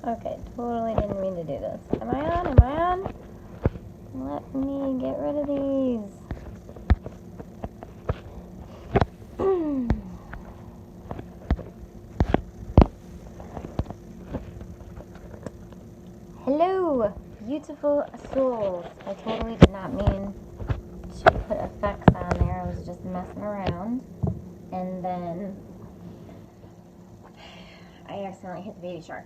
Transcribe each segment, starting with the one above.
Okay, totally didn't mean to do this. Am I on? Am I on? Let me get rid of these. Hello, beautiful souls. I totally did not mean to put effects on there. I was just messing around. And then I accidentally hit the baby shark.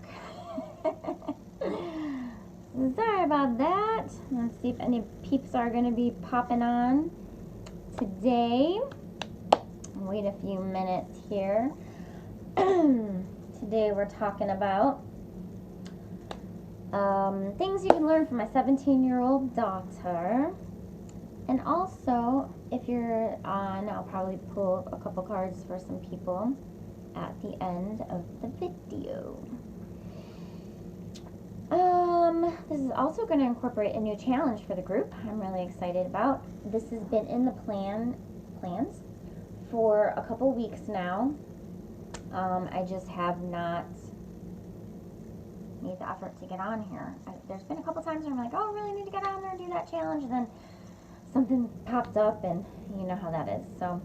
Sorry about that. Let's see if any peeps are going to be popping on today. Wait a few minutes here. Today we're talking about things you can learn from my 17-year-old daughter. And also, if you're on, I'll probably pull a couple cards for some people at the end of the video. This is also going to incorporate a new challenge for the group I'm really excited about. This has been in the plans for a couple weeks now. I just have not made the effort to get on here. There's been a couple times where I'm like, oh, I really need to get on there and do that challenge, and then something popped up, and you know how that is. So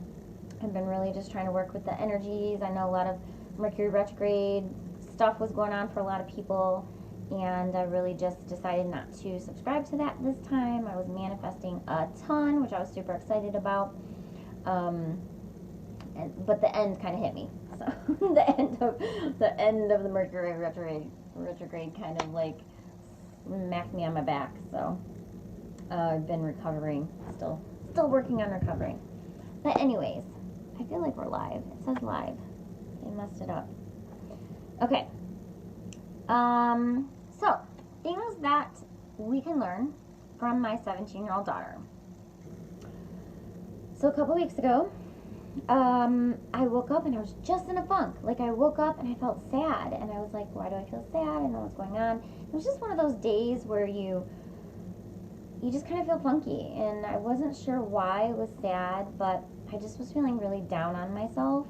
I've been really just trying to work with the energies. I know a lot of Mercury retrograde stuff was going on for a lot of people, and I really just decided not to subscribe to that this time. I was manifesting a ton, which I was super excited about, but the end kind of hit me. So the end of the Mercury retrograde kind of like smacked me on my back. So I've been recovering, still working on recovering. But anyways, I feel like we're live. It says live. They messed it up. Okay. So things that we can learn from my 17-year-old daughter. So a couple weeks ago, I woke up and I was just in a funk. Like, I woke up and I felt sad, and I was like, why do I feel sad? I don't know what's going on. It was just one of those days where you just kind of feel funky, and I wasn't sure why I was sad, but I just was feeling really down on myself,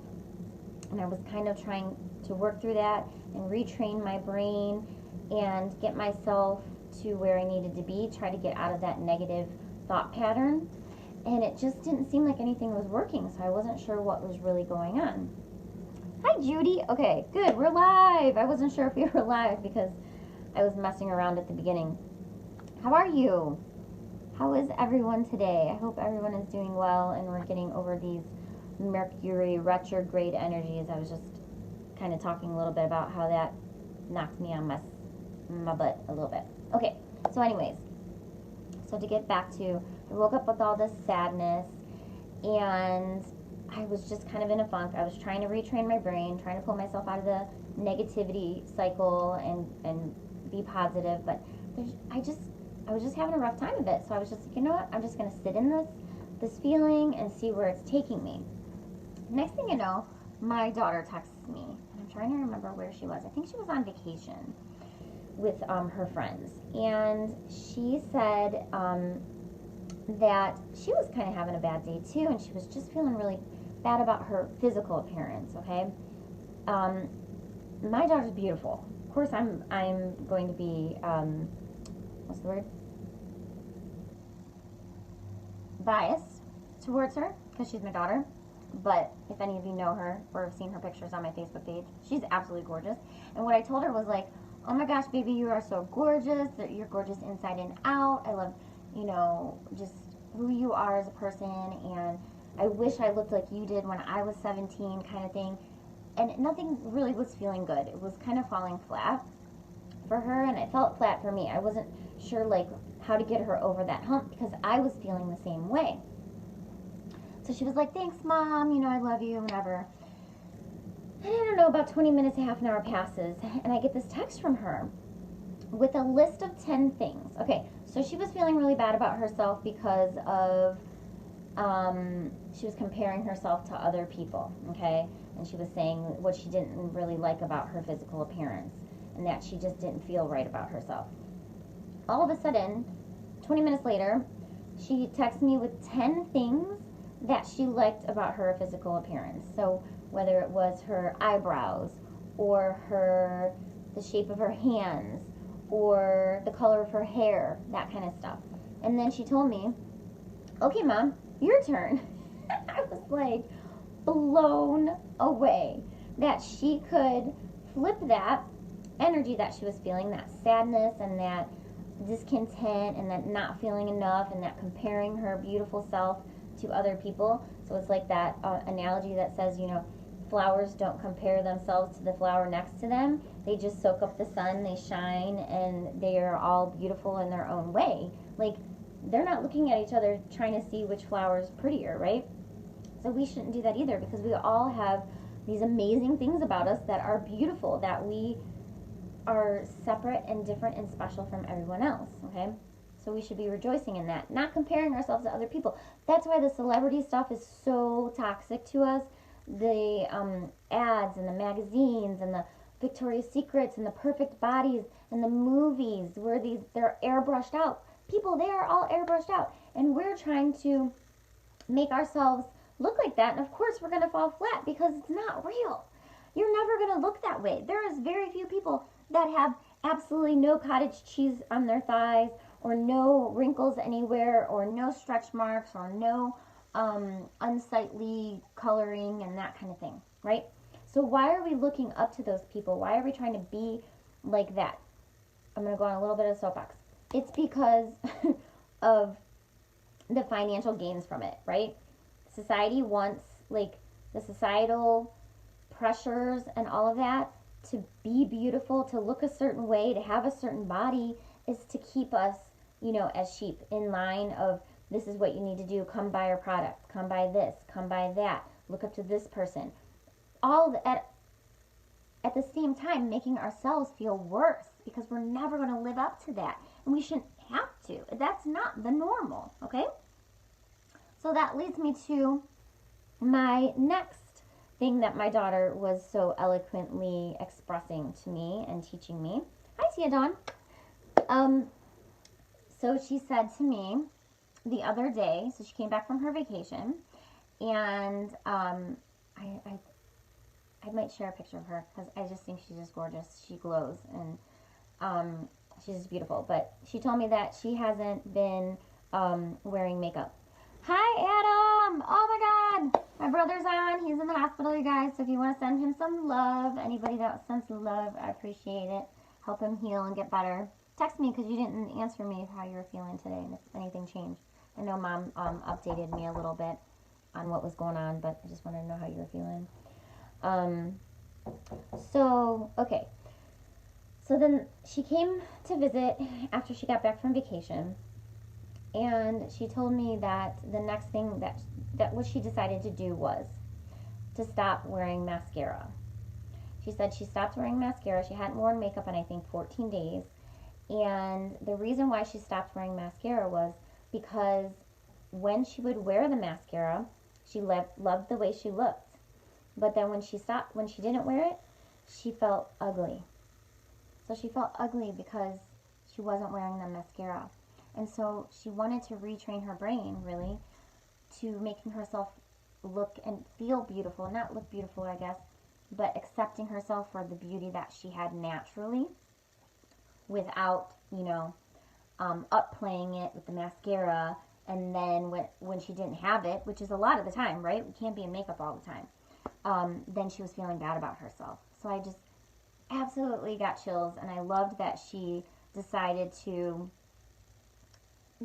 and I was kind of trying to work through that and retrain my brain and get myself to where I needed to be, try to get out of that negative thought pattern. And it just didn't seem like anything was working, so I wasn't sure what was really going on. Hi, Judy. Okay, good. We're live. I wasn't sure if we were live because I was messing around at the beginning. How are you? How is everyone today? I hope everyone is doing well and we're getting over these Mercury retrograde energies. I was just kind of talking a little bit about how that knocked me on my butt a little bit. Okay, so anyways, so to get back to, I woke up with all this sadness, and I was just kind of in a funk. I was trying to retrain my brain, trying to pull myself out of the negativity cycle and be positive, but I was just having a rough time of it. So I was just like, you know what? I'm just going to sit in this feeling and see where it's taking me. Next thing you know, my daughter texts me, and I'm trying to remember where she was. I think she was on vacation with her friends, and she said that she was kind of having a bad day too, and she was just feeling really bad about her physical appearance. Okay, my daughter's beautiful. Of course, I'm going to be what's the word? Biased towards her because she's my daughter. But if any of you know her or have seen her pictures on my Facebook page, she's absolutely gorgeous. And what I told her was like, oh my gosh, baby, you are so gorgeous. You're gorgeous inside and out. I love, just who you are as a person. And I wish I looked like you did when I was 17, kind of thing. And nothing really was feeling good. It was kind of falling flat for her, and it felt flat for me. I wasn't sure like how to get her over that hump because I was feeling the same way. So she was like, thanks, Mom, I love you, whatever. And I don't know, about 20 minutes, half an hour passes, and I get this text from her with a list of 10 things. Okay, so she was feeling really bad about herself because of, she was comparing herself to other people, okay? And she was saying what she didn't really like about her physical appearance, and that she just didn't feel right about herself. All of a sudden, 20 minutes later, she texts me with 10 things that she liked about her physical appearance. So whether it was her eyebrows or her the shape of her hands or the color of her hair, that kind of stuff. And then she told me, okay, Mom, your turn. I was like blown away that she could flip that energy that she was feeling, that sadness and that discontent and that not feeling enough and that comparing her beautiful self to other people. So it's like that analogy that says, you know, flowers don't compare themselves to the flower next to them. They just soak up the sun, they shine, and they are all beautiful in their own way. Like, they're not looking at each other trying to see which flower is prettier, right? So we shouldn't do that either, because we all have these amazing things about us that are beautiful, that we are separate and different and special from everyone else, okay? So we should be rejoicing in that, not comparing ourselves to other people. That's why the celebrity stuff is so toxic to us. The ads and the magazines and the Victoria's Secrets and the perfect bodies and the movies where they're airbrushed out. People, they are all airbrushed out. And we're trying to make ourselves look like that. And of course we're going to fall flat because it's not real. You're never going to look that way. There is very few people that have absolutely no cottage cheese on their thighs, or no wrinkles anywhere, or no stretch marks, or no unsightly coloring and that kind of thing, right? So why are we looking up to those people? Why are we trying to be like that? I'm going to go on a little bit of soapbox. It's because of the financial gains from it, right? Society wants, like, the societal pressures and all of that to be beautiful, to look a certain way, to have a certain body, is to keep us, you know, as sheep in line of, this is what you need to do. Come buy our products. Come buy this. Come buy that. Look up to this person. All at the same time making ourselves feel worse, because we're never going to live up to that. And we shouldn't have to. That's not the normal, okay? So that leads me to my next thing that my daughter was so eloquently expressing to me and teaching me. Hi, Tia Dawn. So she said to me the other day, so she came back from her vacation, and I might share a picture of her because I just think she's just gorgeous. She glows, and she's just beautiful. But she told me that she hasn't been wearing makeup. Hi, Adam! Oh my God! My brother's on. He's in the hospital, you guys. So if you want to send him some love, anybody that sends love, I appreciate it. Help him heal and get better. Text me because you didn't answer me how you were feeling today and if anything changed. I know Mom updated me a little bit on what was going on, but I just wanted to know how you were feeling. Okay. So then she came to visit after she got back from vacation. And she told me that the next thing that what she decided to do was to stop wearing mascara. She said she stopped wearing mascara. She hadn't worn makeup in, I think, 14 days. And the reason why she stopped wearing mascara was because when she would wear the mascara, she loved the way she looked. But then when she didn't wear it, she felt ugly. So she felt ugly because she wasn't wearing the mascara. And so she wanted to retrain her brain, really, to making herself look and feel beautiful. Not look beautiful, I guess, but accepting herself for the beauty that she had naturally without, upplaying it with the mascara. And then when she didn't have it, which is a lot of the time, right? We can't be in makeup all the time. Then she was feeling bad about herself. So I just absolutely got chills, and I loved that she decided to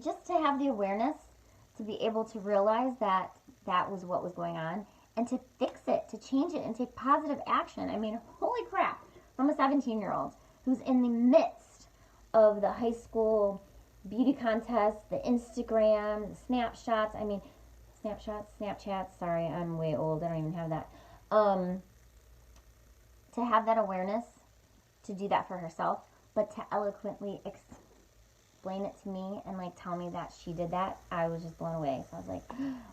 just to have the awareness, to be able to realize that that was what was going on, and to fix it, to change it, and take positive action. I mean, holy crap, from a 17-year-old who's in the midst of the high school beauty contest, the Instagram, the Snapchats, sorry, I'm way old, I don't even have that. To have that awareness, to do that for herself, but to eloquently explain it to me and tell me that she did that, I was just blown away. So I was like,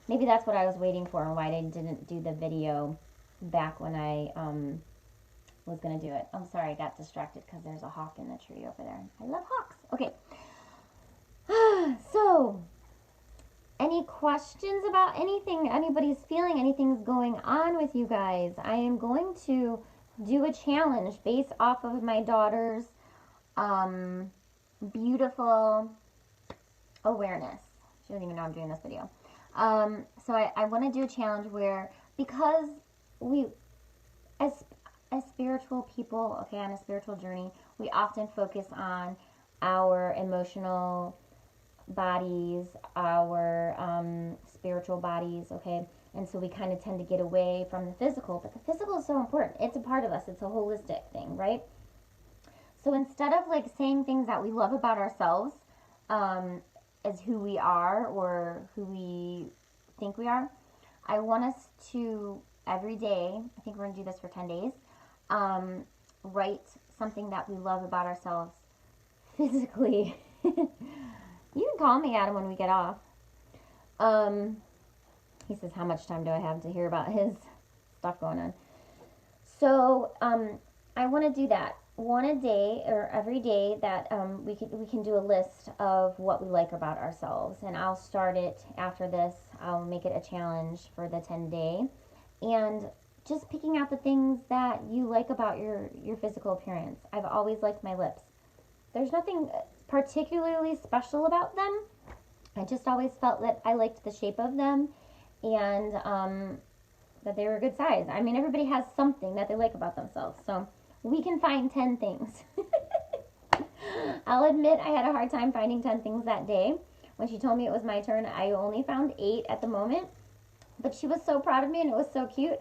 maybe that's what I was waiting for and why I didn't do the video back when I was gonna do it. I'm sorry, I got distracted because there's a hawk in the tree over there. I love hawks. Okay. So, any questions about anything anybody's feeling, anything's going on with you guys? I am going to do a challenge based off of my daughter's um, beautiful awareness. She doesn't even know I'm doing this video. So I want to do a challenge where, because we, as spiritual people, okay, on a spiritual journey, we often focus on our emotional bodies, our spiritual bodies, okay? And so we kind of tend to get away from the physical, but the physical is so important. It's a part of us, it's a holistic thing, right? So instead of like saying things that we love about ourselves as who we are or who we think we are, I want us to every day, I think we're going to do this for 10 days, write something that we love about ourselves physically. You can call me, Adam, when we get off. He says, how much time do I have to hear about his stuff going on? So I want to do that one a day, or every day, that we can do a list of what we like about ourselves, and I'll start it after this. I'll make it a challenge for the 10-day, and just picking out the things that you like about your physical appearance. I've always liked my lips. There's nothing particularly special about them. I just always felt that I liked the shape of them, and that they were a good size. I mean, everybody has something that they like about themselves, so we can find 10 things. I'll admit I had a hard time finding 10 things that day. When she told me it was my turn, I only found 8 at the moment, but she was so proud of me and it was so cute.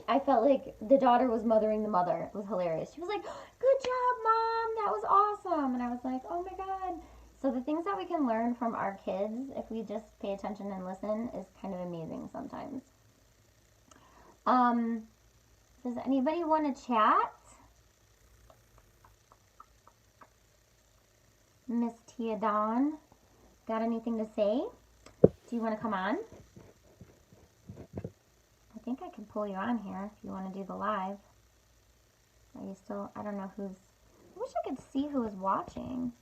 I felt like the daughter was mothering the mother. It was hilarious. She was like, good job, Mom, that was awesome. And I was like, oh my God. So the things that we can learn from our kids, if we just pay attention and listen, is kind of amazing sometimes. Does anybody want to chat? Miss Tia Dawn, got anything to say? Do you want to come on? I think I can pull you on here if you want to do the live. Are you still, I don't know who's, I wish I could see who is watching.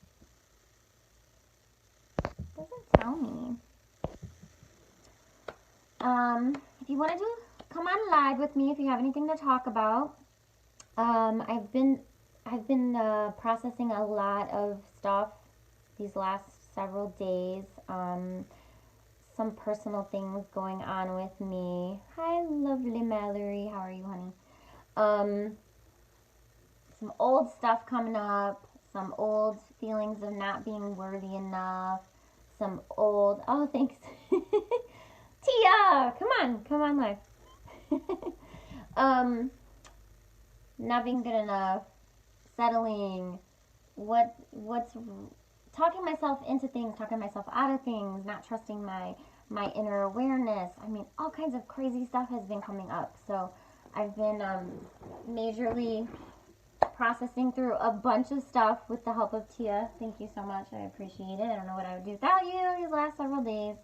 It doesn't tell me. If you want to come on live with me if you have anything to talk about. I've been processing a lot of stuff these last several days. Some personal things going on with me. Hi, lovely Mallory. How are you, honey? Some old stuff coming up. Some old feelings of not being worthy enough. Some old... Oh, thanks. Tia! Come on live. Not being good enough. Settling. What's... Talking myself into things, talking myself out of things, not trusting my inner awareness. I mean, all kinds of crazy stuff has been coming up. So I've been majorly processing through a bunch of stuff with the help of Tia. Thank you so much. I appreciate it. I don't know what I would do without you these last several days.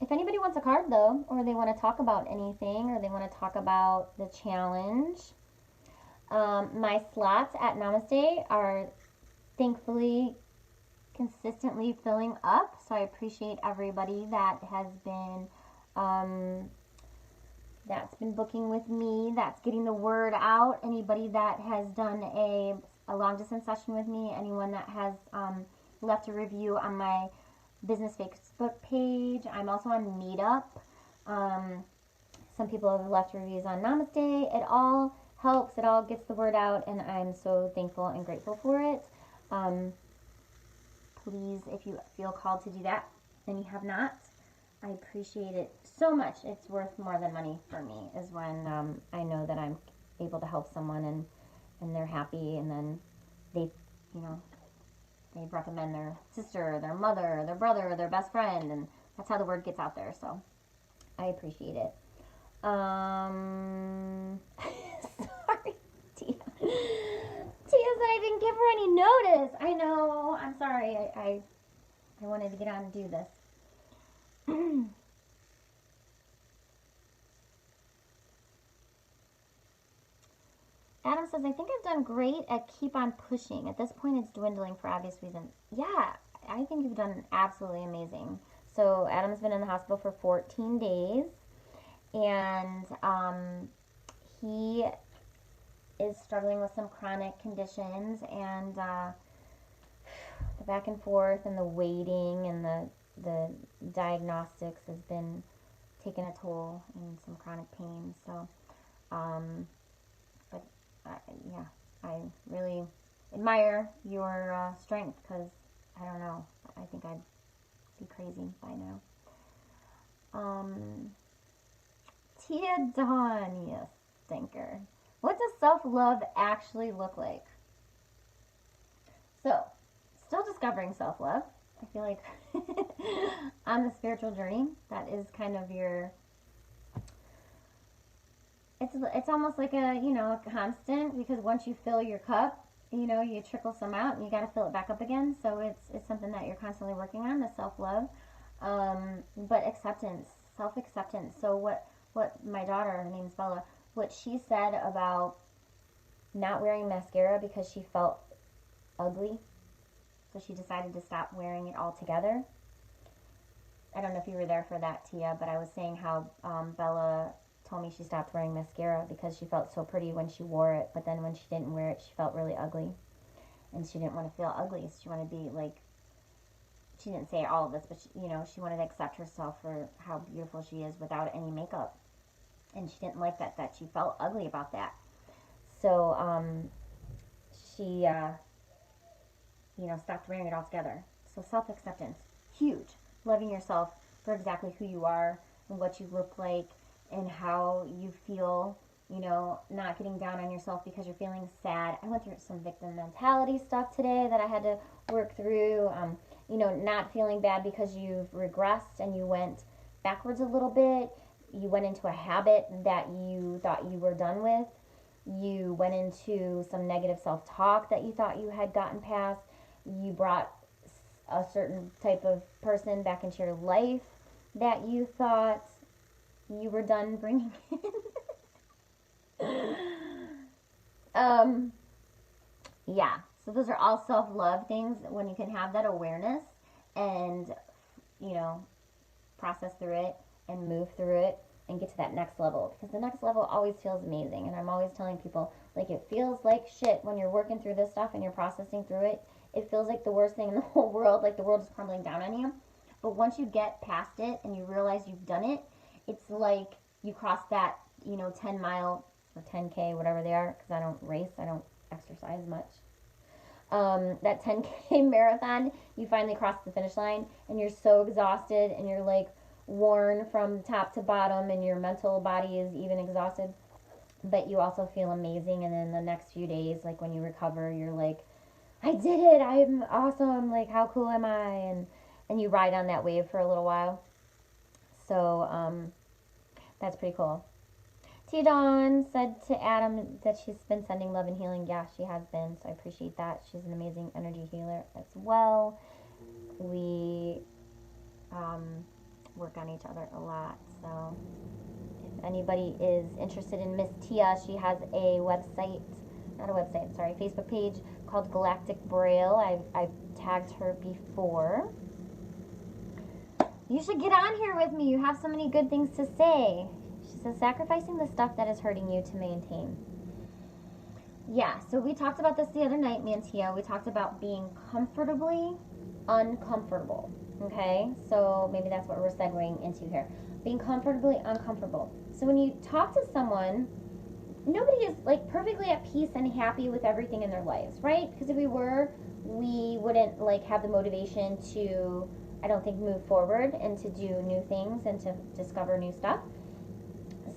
If anybody wants a card, though, or they want to talk about anything, or they want to talk about the challenge, my slots at Namaste are thankfully consistently filling up, so I appreciate everybody that has been that's been booking with me, that's getting the word out. Anybody that has done a long distance session with me, anyone that has left a review on my business Facebook page. I'm also on Meetup. Some people have left reviews on Namaste. It all helps, it all gets the word out, and I'm so thankful and grateful for it. Please, if you feel called to do that and you have not, I appreciate it so much. It's worth more than money for me, is when I know that I'm able to help someone and they're happy, and then they, they recommend their sister, their mother, their brother, their best friend, and that's how the word gets out there. So I appreciate it. Sorry, Tia. Tia said I didn't give her any notice. I know. I'm sorry. I wanted to get on and do this. Adam says, I think I've done great at keep on pushing. At this point, it's dwindling for obvious reasons. Yeah, I think you've done absolutely amazing. So Adam's been in the hospital for 14 days, and he is struggling with some chronic conditions, and the back and forth and the waiting and the diagnostics has been taking a toll and some chronic pain. So, but yeah, I really admire your strength, because I don't know, I think I'd be crazy by now. Tia Dawn, yes, stinker. What does self-love actually look like? So, still discovering self-love. I feel like on the spiritual journey, that is kind of your, it's almost like a, a constant, because once you fill your cup, you trickle some out and you got to fill it back up again. So it's something that you're constantly working on, the self-love. But acceptance, self-acceptance. So what my daughter, her name's Bella, what she said about not wearing mascara because she felt ugly, so she decided to stop wearing it altogether. I don't know if you were there for that, Tia, but I was saying how Bella told me she stopped wearing mascara because she felt so pretty when she wore it, but then when she didn't wear it, she felt really ugly. And she didn't want to feel ugly, so she wanted to be like, she didn't say all of this, but she wanted to accept herself for how beautiful she is without any makeup. And she didn't like that she felt ugly about that. So she stopped wearing it altogether. So self-acceptance, huge. Loving yourself for exactly who you are and what you look like and how you feel, not getting down on yourself because you're feeling sad. I went through some victim mentality stuff today that I had to work through. Not feeling bad because you've regressed and you went backwards a little bit. You went into a habit that you thought you were done with. You went into some negative self-talk that you thought you had gotten past. You brought a certain type of person back into your life that you thought you were done bringing in. Yeah, so those are all self-love things when you can have that awareness and, process through it and move through it and get to that next level, because the next level always feels amazing. And I'm always telling people, like, it feels like shit when you're working through this stuff and you're processing through it. It feels like the worst thing in the whole world, like the world is crumbling down on you. But once you get past it and you realize you've done it, it's like you cross that, 10 mile or 10K, whatever they are, because I don't race, I don't exercise much. That 10K marathon, you finally cross the finish line and you're so exhausted and you're like worn from top to bottom and your mental body is even exhausted, but you also feel amazing. And then the next few days, like when you recover, you're like, I did it, I'm awesome, like how cool am I? And you ride on that wave for a little while. So that's pretty cool. Tia Dawn said to Adam that she's been sending love and healing. Yeah, she has been, so I appreciate that. She's an amazing energy healer as well. We work on each other a lot, so if anybody is interested in Miss Tia, she has a website, not a website, sorry, Facebook page called Galactic Braille. I've tagged her before. You should get on here with me. You have so many good things to say. She says, sacrificing the stuff that is hurting you to maintain. Yeah, so we talked about this the other night, me and Tia. We talked about being comfortably uncomfortable. Okay, so maybe that's what we're segueing into here. Being comfortably uncomfortable. So when you talk to someone, nobody is like perfectly at peace and happy with everything in their lives, right? Because if we were, we wouldn't like have the motivation to, I don't think, move forward and to do new things and to discover new stuff.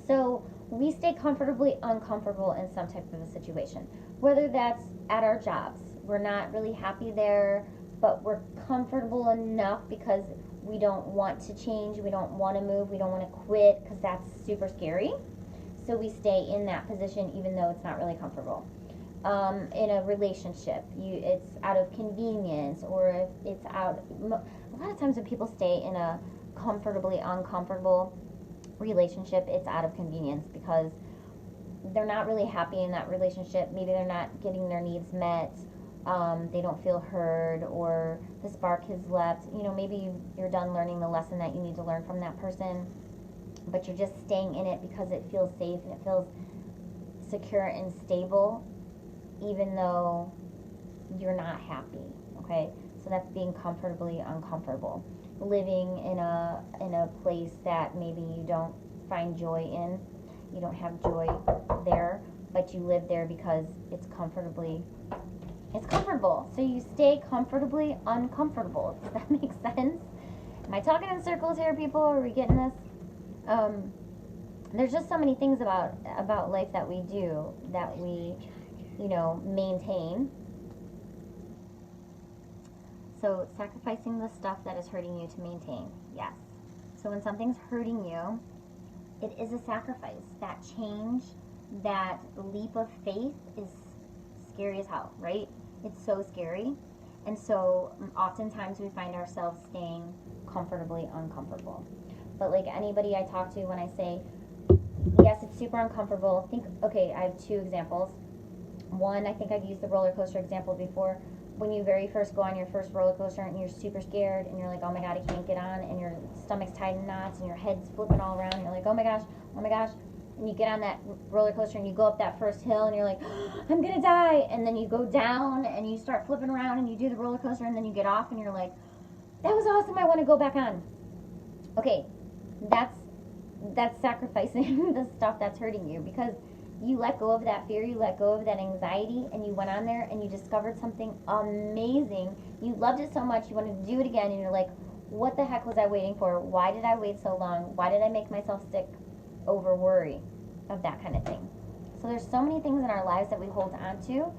So we stay comfortably uncomfortable in some type of a situation, whether that's at our jobs. We're not really happy there, but we're comfortable enough because we don't want to change, we don't want to move, we don't want to quit because that's super scary. So we stay in that position even though it's not really comfortable. In a relationship, it's out of convenience, or if it's out. A lot of times when people stay in a comfortably uncomfortable relationship, it's out of convenience because they're not really happy in that relationship. Maybe they're not getting their needs met. They don't feel heard, or the spark has left. Maybe you're done learning the lesson that you need to learn from that person, but you're just staying in it because it feels safe and it feels secure and stable even though you're not happy, okay? So that's being comfortably uncomfortable. Living in a place that maybe you don't find joy in, you don't have joy there, but you live there because it's comfortable. So you stay comfortably uncomfortable. Does that make sense? Am I talking in circles here, people? Are we getting this? There's just so many things about life that we do that we, maintain. So sacrificing the stuff that is hurting you to maintain, yes. So when something's hurting you, it is a sacrifice. That change, that leap of faith is scary as hell, right? It's so scary. And so oftentimes we find ourselves staying comfortably uncomfortable. But like anybody I talk to, when I say, yes, it's super uncomfortable, I have two examples. One, I think I've used the roller coaster example before. When you very first go on your first roller coaster and you're super scared and you're like, oh my God, I can't get on, and your stomach's tied in knots and your head's flipping all around and you're like, oh my gosh, and you get on that roller coaster and you go up that first hill and you're like, oh, I'm gonna die, and then you go down and you start flipping around and you do the roller coaster and then you get off and you're like, that was awesome, I want to go back on. Okay, that's sacrificing the stuff that's hurting you, because you let go of that fear, you let go of that anxiety, and you went on there and you discovered something amazing. You loved it so much, you wanted to do it again, and you're like, what the heck was I waiting for? Why did I wait so long? Why did I make myself sick over worry of that kind of thing? So there's so many things in our lives that we hold on to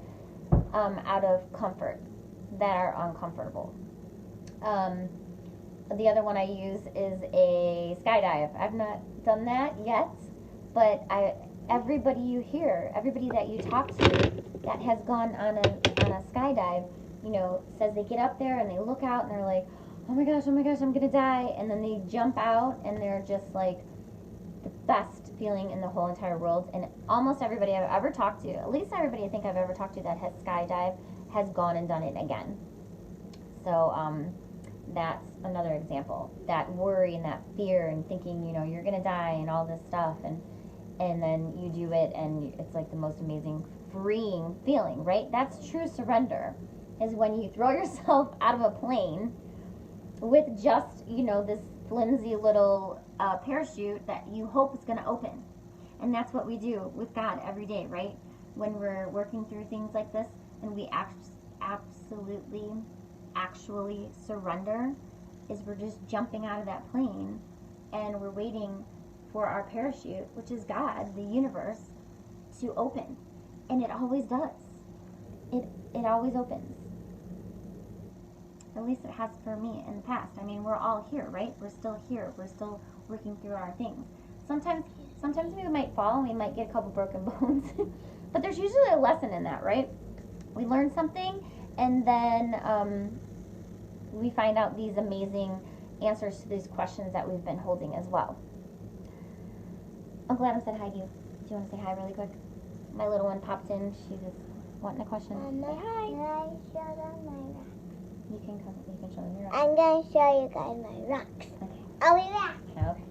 out of comfort that are uncomfortable. The other one I use is a skydive. I've not done that yet, but everybody you hear, everybody that you talk to that has gone on a skydive, says they get up there and they look out and they're like, oh my gosh, I'm gonna die, and then they jump out and they're just like the best feeling in the whole entire world. And almost everybody I've ever talked to, at least everybody I think I've ever talked to that has skydived, has gone and done it again. So that's another example. That worry and that fear and thinking, you're gonna die and all this stuff, and then you do it and it's like the most amazing freeing feeling, right? That's true surrender, is when you throw yourself out of a plane with just, this flimsy little parachute that you hope is going to open. And that's what we do with God every day, right? When we're working through things like this and we absolutely, actually surrender, is we're just jumping out of that plane and we're waiting for our parachute, which is God, the universe, to open. And it always does. It always opens. At least it has for me in the past. I mean, we're all here, right? We're still here. We're still working through our things. Sometimes we might fall and we might get a couple broken bones. But there's usually a lesson in that, right? We learn something and then we find out these amazing answers to these questions that we've been holding as well. Uncle Adam said hi to you. Do you want to say hi really quick? My little one popped in. She was wanting a question. Say hi. Can I show them my rocks? You can show them your rocks. I'm going to show you guys my rocks. Okay. I'll be back. Okay.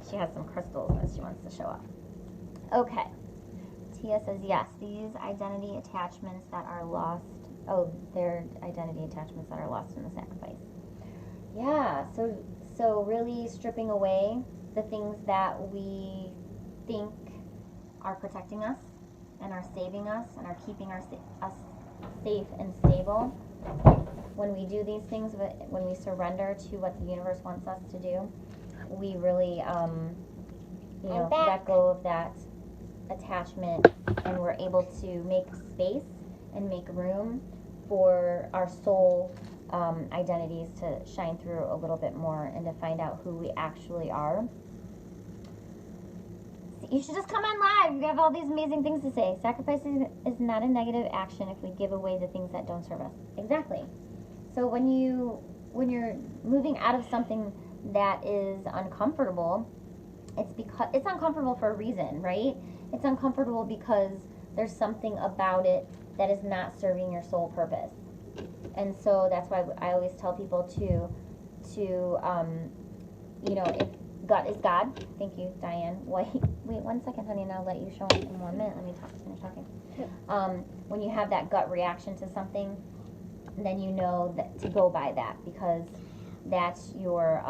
She has some crystals that she wants to show off. Okay. Tia says, yes, these identity attachments that are lost. Oh, they're identity attachments that are lost in the sacrifice. Yeah, so really stripping away the things that we think are protecting us and are saving us and are keeping us safe and stable. When we do these things, when we surrender to what the universe wants us to do, we really, let go of that attachment, and we're able to make space and make room for our soul identities to shine through a little bit more and to find out who we actually are. So you should just come on live. You have all these amazing things to say. Sacrificing is not a negative action if we give away the things that don't serve us. Exactly. So when you're moving out of something that is uncomfortable, it's because it's uncomfortable for a reason, right? It's uncomfortable because there's something about it that is not serving your soul purpose. And so that's why I always tell people to gut is God. Thank you, Diane. Wait 1 second, honey, and I'll let you show them in 1 minute. Let me finish talking. When you have that gut reaction to something, then you know that to go by that, because that's your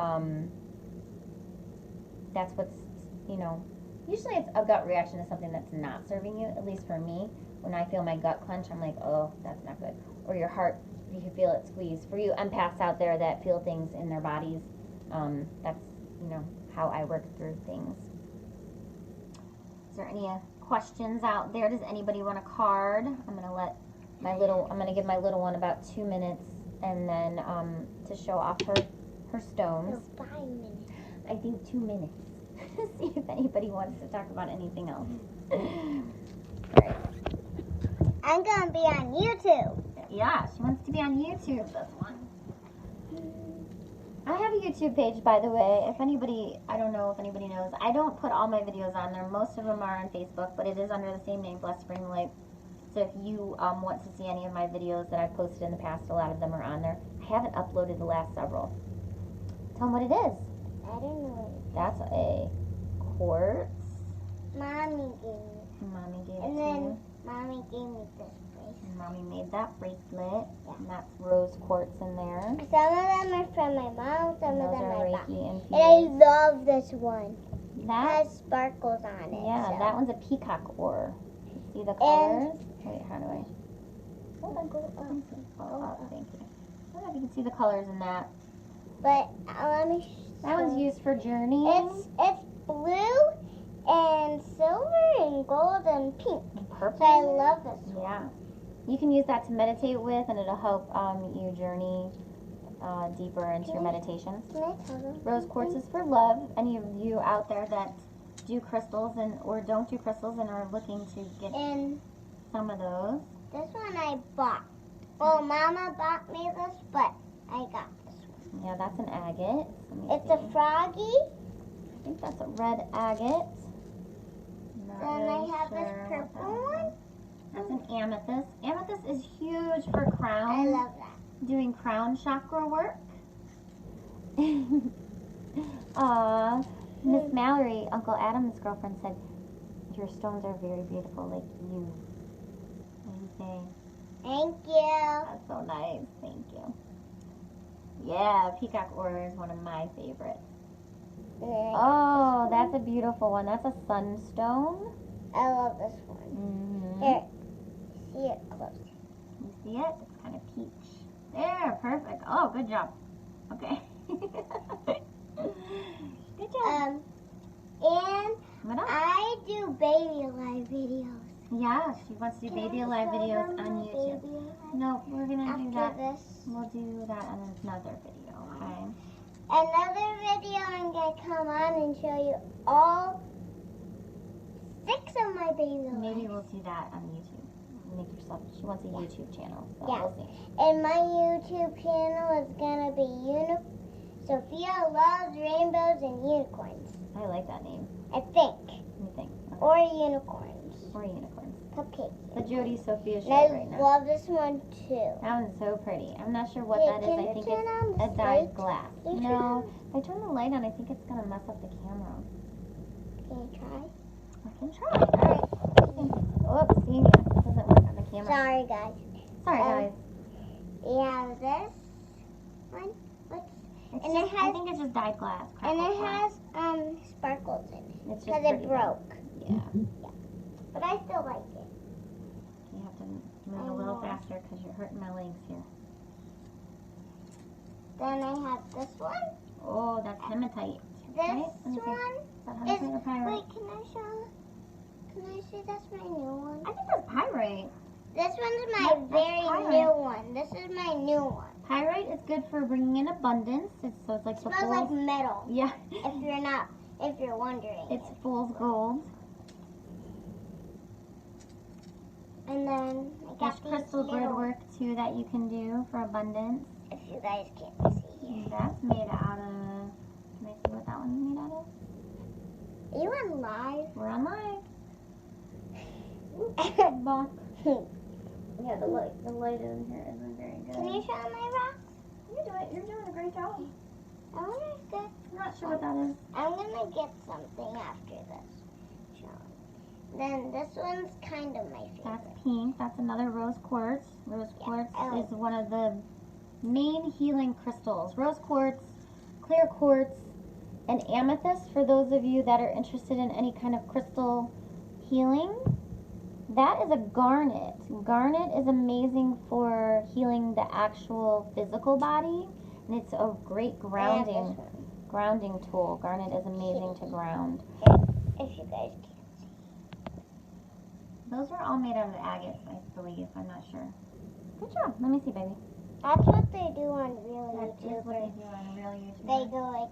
that's what's, you know, usually it's a gut reaction to something that's not serving you. At least for me, when I feel my gut clench, I'm like, oh, that's not good. Or your heart, you can feel it squeeze. For you empaths out there that feel things in their bodies, that's, you know, how I work through things. Is there any questions out there? Does anybody want a card? I'm gonna give my little one about 2 minutes, and then to show off her stones. No, 5 minutes. I think 2 minutes. See if anybody wants to talk about anything else. Alright. I'm gonna be on YouTube. Yeah, she wants to be on YouTube, this one. I have a YouTube page, by the way. If anybody, I don't know if anybody knows, I don't put all my videos on there. Most of them are on Facebook, but it is under the same name, Blessed Spring Light. So if you want to see any of my videos that I've posted in the past, a lot of them are on there. I haven't uploaded the last several. Tell them what it is. I don't know. That's a quartz. Mommy gave me. Mommy gave it And to then you. Mommy gave me this bracelet. And Mommy made that bracelet. Yeah. And that's rose quartz in there. Some of them are from my mom, some And of those them are are my papa. Reiki infused. And I love this one. It That, has sparkles on it. yeah, so. that one's a peacock ore. See the colors? Wait, how do I? Hold on, go up. Oh, thank you. I don't know if you can see the colors in that. But let me. That one's used for journeying. It's blue and silver and gold and pink. Purple. So I love this one. Yeah. You can use that to meditate with, and it'll help you journey deeper into your meditations. Can I tell them? Rose quartz is for love. Any of you out there that do crystals or don't do crystals and are looking to get And some of those. this one I bought. Well, Mama bought me this, but I got this one. Yeah, that's an agate. Let me It's see. a froggy. I think that's a red agate. Not Then really I have sure this what purple that is. one. That's an amethyst. Amethyst is huge for I crown. love that. Doing crown chakra work. Aw, Miss Mallory, Uncle Adam's girlfriend, said your stones are very beautiful, like you. What do you say? Thank you. That's so nice. Thank you. Yeah, peacock ore is one of my favorites. Oh, that's a beautiful one. That's a sunstone. I love this one. Mm-hmm. Here, see it close. You see it? It's kind of peach. There, perfect. Oh, good job. Okay. Good job. And What else? I do baby alive videos. Yeah, she wants to do Can baby I alive show videos them on my YouTube. baby alive? No, we're gonna do that. After this. We'll do that on another video, okay? Another video I'm going to come on and show you all 6 of my baby alive. Maybe we'll do that on YouTube. Make yourself. She wants a YouTube channel. So Yeah. We'll see. And my YouTube channel is going to be Sophia Loves Rainbows and Unicorns. I like that name. I think. What do you think? Okay. Or unicorns. Or unicorns. Cupcakes. The Jody Sophia And show I right now. love this one too. That one's so pretty. I'm not sure what Hey, that is. can I you think turn on it's the a dyed light? glass. Can you turn No, if I turn the light on, I think it's gonna mess up the camera. Can you try? I can try. Alright. Oops, see, it doesn't work on the camera. Sorry, guys. Sorry, guys. Yeah, this one. It's and just, it has- I think it's just dyed glass. And crackled it glass. has sparkles in it. It's just Because pretty it broke. though. Yeah. But I still like it. You have to move a little faster because you're hurting my legs here. Then I have this one. Oh, that's hematite. This Right? Let me see. one. Is that hematite or pyrite? Wait, can I show? Can I see that's my new one? I think that's pyrite. This one's my Yep, that's very pyrite. new one. This is my new one. Pyrite is good for bringing in abundance. So it's like It the smells like fool's. metal. Yeah. If you're wondering. It's fool's gold. And then I There's got these crystal grid little, work too that you can do for abundance. if you guys can't see here. That's made out of. Can I see what that one's made out of? Are you on live? We're on live. Bonk. Yeah, the light in here isn't very good. Can you show my rocks? You're doing a great job. I wonder if that. I'm not sure what that is. I'm gonna get something after this challenge. Then this one's kind of my favorite. That's pink. That's another rose quartz. Rose quartz I like is one of the main healing crystals. Rose quartz, clear quartz, and amethyst, for those of you that are interested in any kind of crystal healing. That is a garnet. Garnet is amazing for healing the actual physical body, and it's a great grounding tool. Garnet is amazing to ground. If you guys can. Those are all made out of agates, I believe. I'm not sure. Good job. Let me see, baby. That's what they do on real That is what they YouTubers. do on real YouTube. They go like,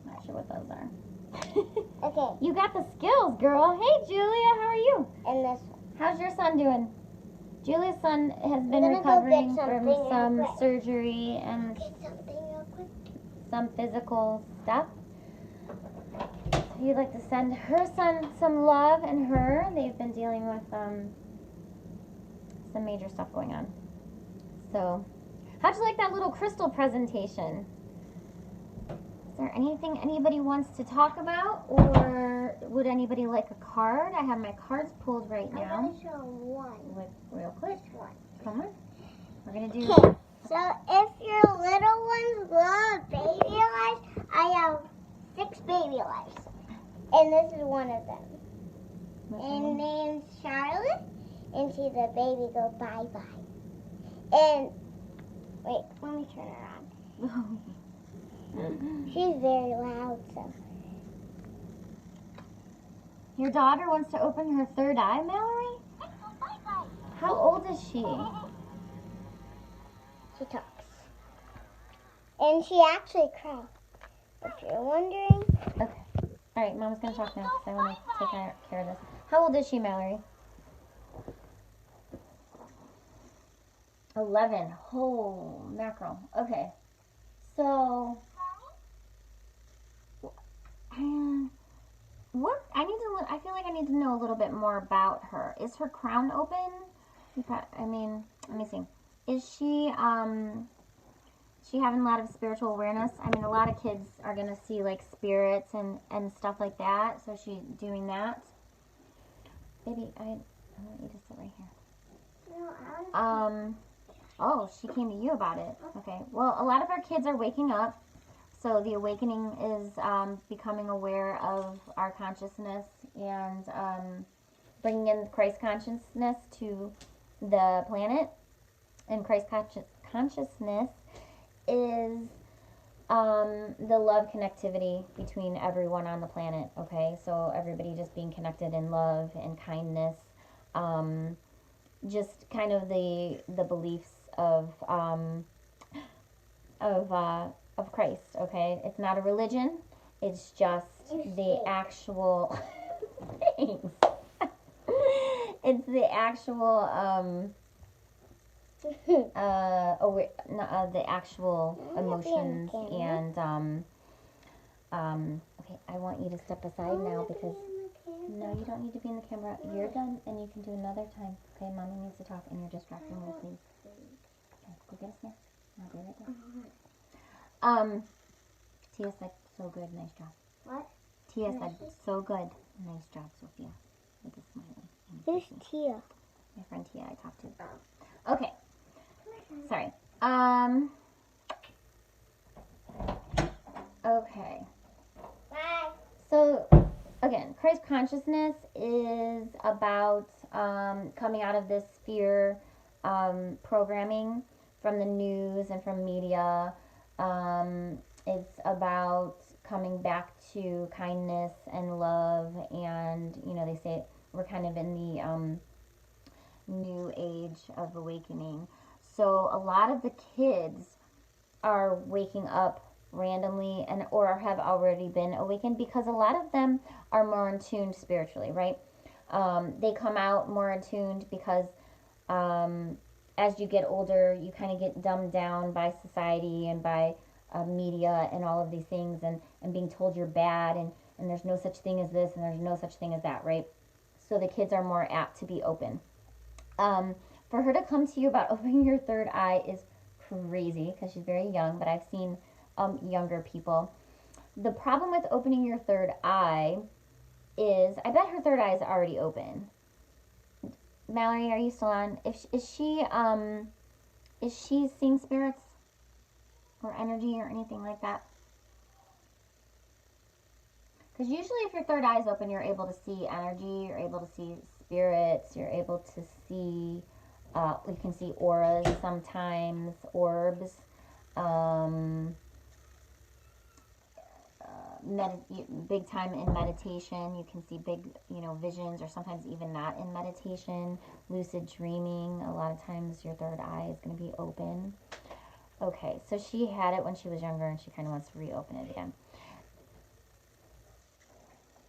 Not sure what those are. okay, You got the skills, girl. Hey, Julia, how are you? and this How's your son doing? Julia's son has been gonna go recovering get from something real some quick. surgery and get something real quick. some physical stuff. You'd like to send her son some love and her. They've been dealing with some major stuff going on. So, how'd you like that little crystal presentation? Is there anything anybody wants to talk about, or would anybody like a card? I have my cards pulled right I'm now. gonna show one. Real quick, This one. come on. We're gonna do. Okay, so if your little ones love baby lives, I have 6 baby lives. And this is one of them. And name's Charlotte. And she's a baby go bye-bye. And, wait, let me turn her on. She's very loud, so. Your daughter wants to open her third eye, Mallory? Bye-bye. How old is she? She talks. And she actually cried. If you're wondering. Okay. All right, Mama's gonna talk now because I want to take care of this. How old is she, Mallory? 11. Oh, mackerel. Okay. So, what? I feel like I need to know a little bit more about her. Is her crown open? Let me see. Is she having a lot of spiritual awareness? I mean, a lot of kids are gonna see like spirits and stuff like that. So she's doing that. Baby, I want you to sit right here. No, Oh, she came to you about it. Okay. Well, a lot of our kids are waking up. So the awakening is becoming aware of our consciousness and bringing in Christ consciousness to the planet. And Christ consciousness is the love connectivity between everyone on the planet. Okay, so everybody just being connected in love and kindness. Just kind of the beliefs of Christ. Okay, it's not a religion. It's just the actual things. It's the actual the actual emotions and okay, I want you to step aside now because no, you don't need to be in the camera. You're done and you can do another time. Okay, Mommy needs to talk and you're distracting me, please. Okay, go get a snack. I'll be right there. Tia said so good, nice job. What? Tia said so good, nice job, Sophia. With a smiley. Who's Tia? My friend Tia I talked to. Okay. Sorry. Okay. Bye. So, again, Christ consciousness is about coming out of this fear programming from the news and from media. It's about coming back to kindness and love, and they say we're kind of in the new age of awakening. So a lot of the kids are waking up randomly or have already been awakened because a lot of them are more in tune spiritually, right? They come out more in tuned because as you get older, you kind of get dumbed down by society and by media and all of these things and being told you're bad and there's no such thing as this and there's no such thing as that, right? So the kids are more apt to be open. For her to come to you about opening your third eye is crazy because she's very young, but I've seen younger people. The problem with opening your third eye is, I bet her third eye is already open. Mallory, are you still on? Is she seeing spirits or energy or anything like that? Because usually if your third eye is open, you're able to see energy, you're able to see spirits, you're able to see, you can see auras sometimes, orbs, big time in meditation. You can see big, visions, or sometimes even not in meditation. Lucid dreaming, a lot of times your third eye is going to be open. Okay, so she had it when she was younger and she kind of wants to reopen it again.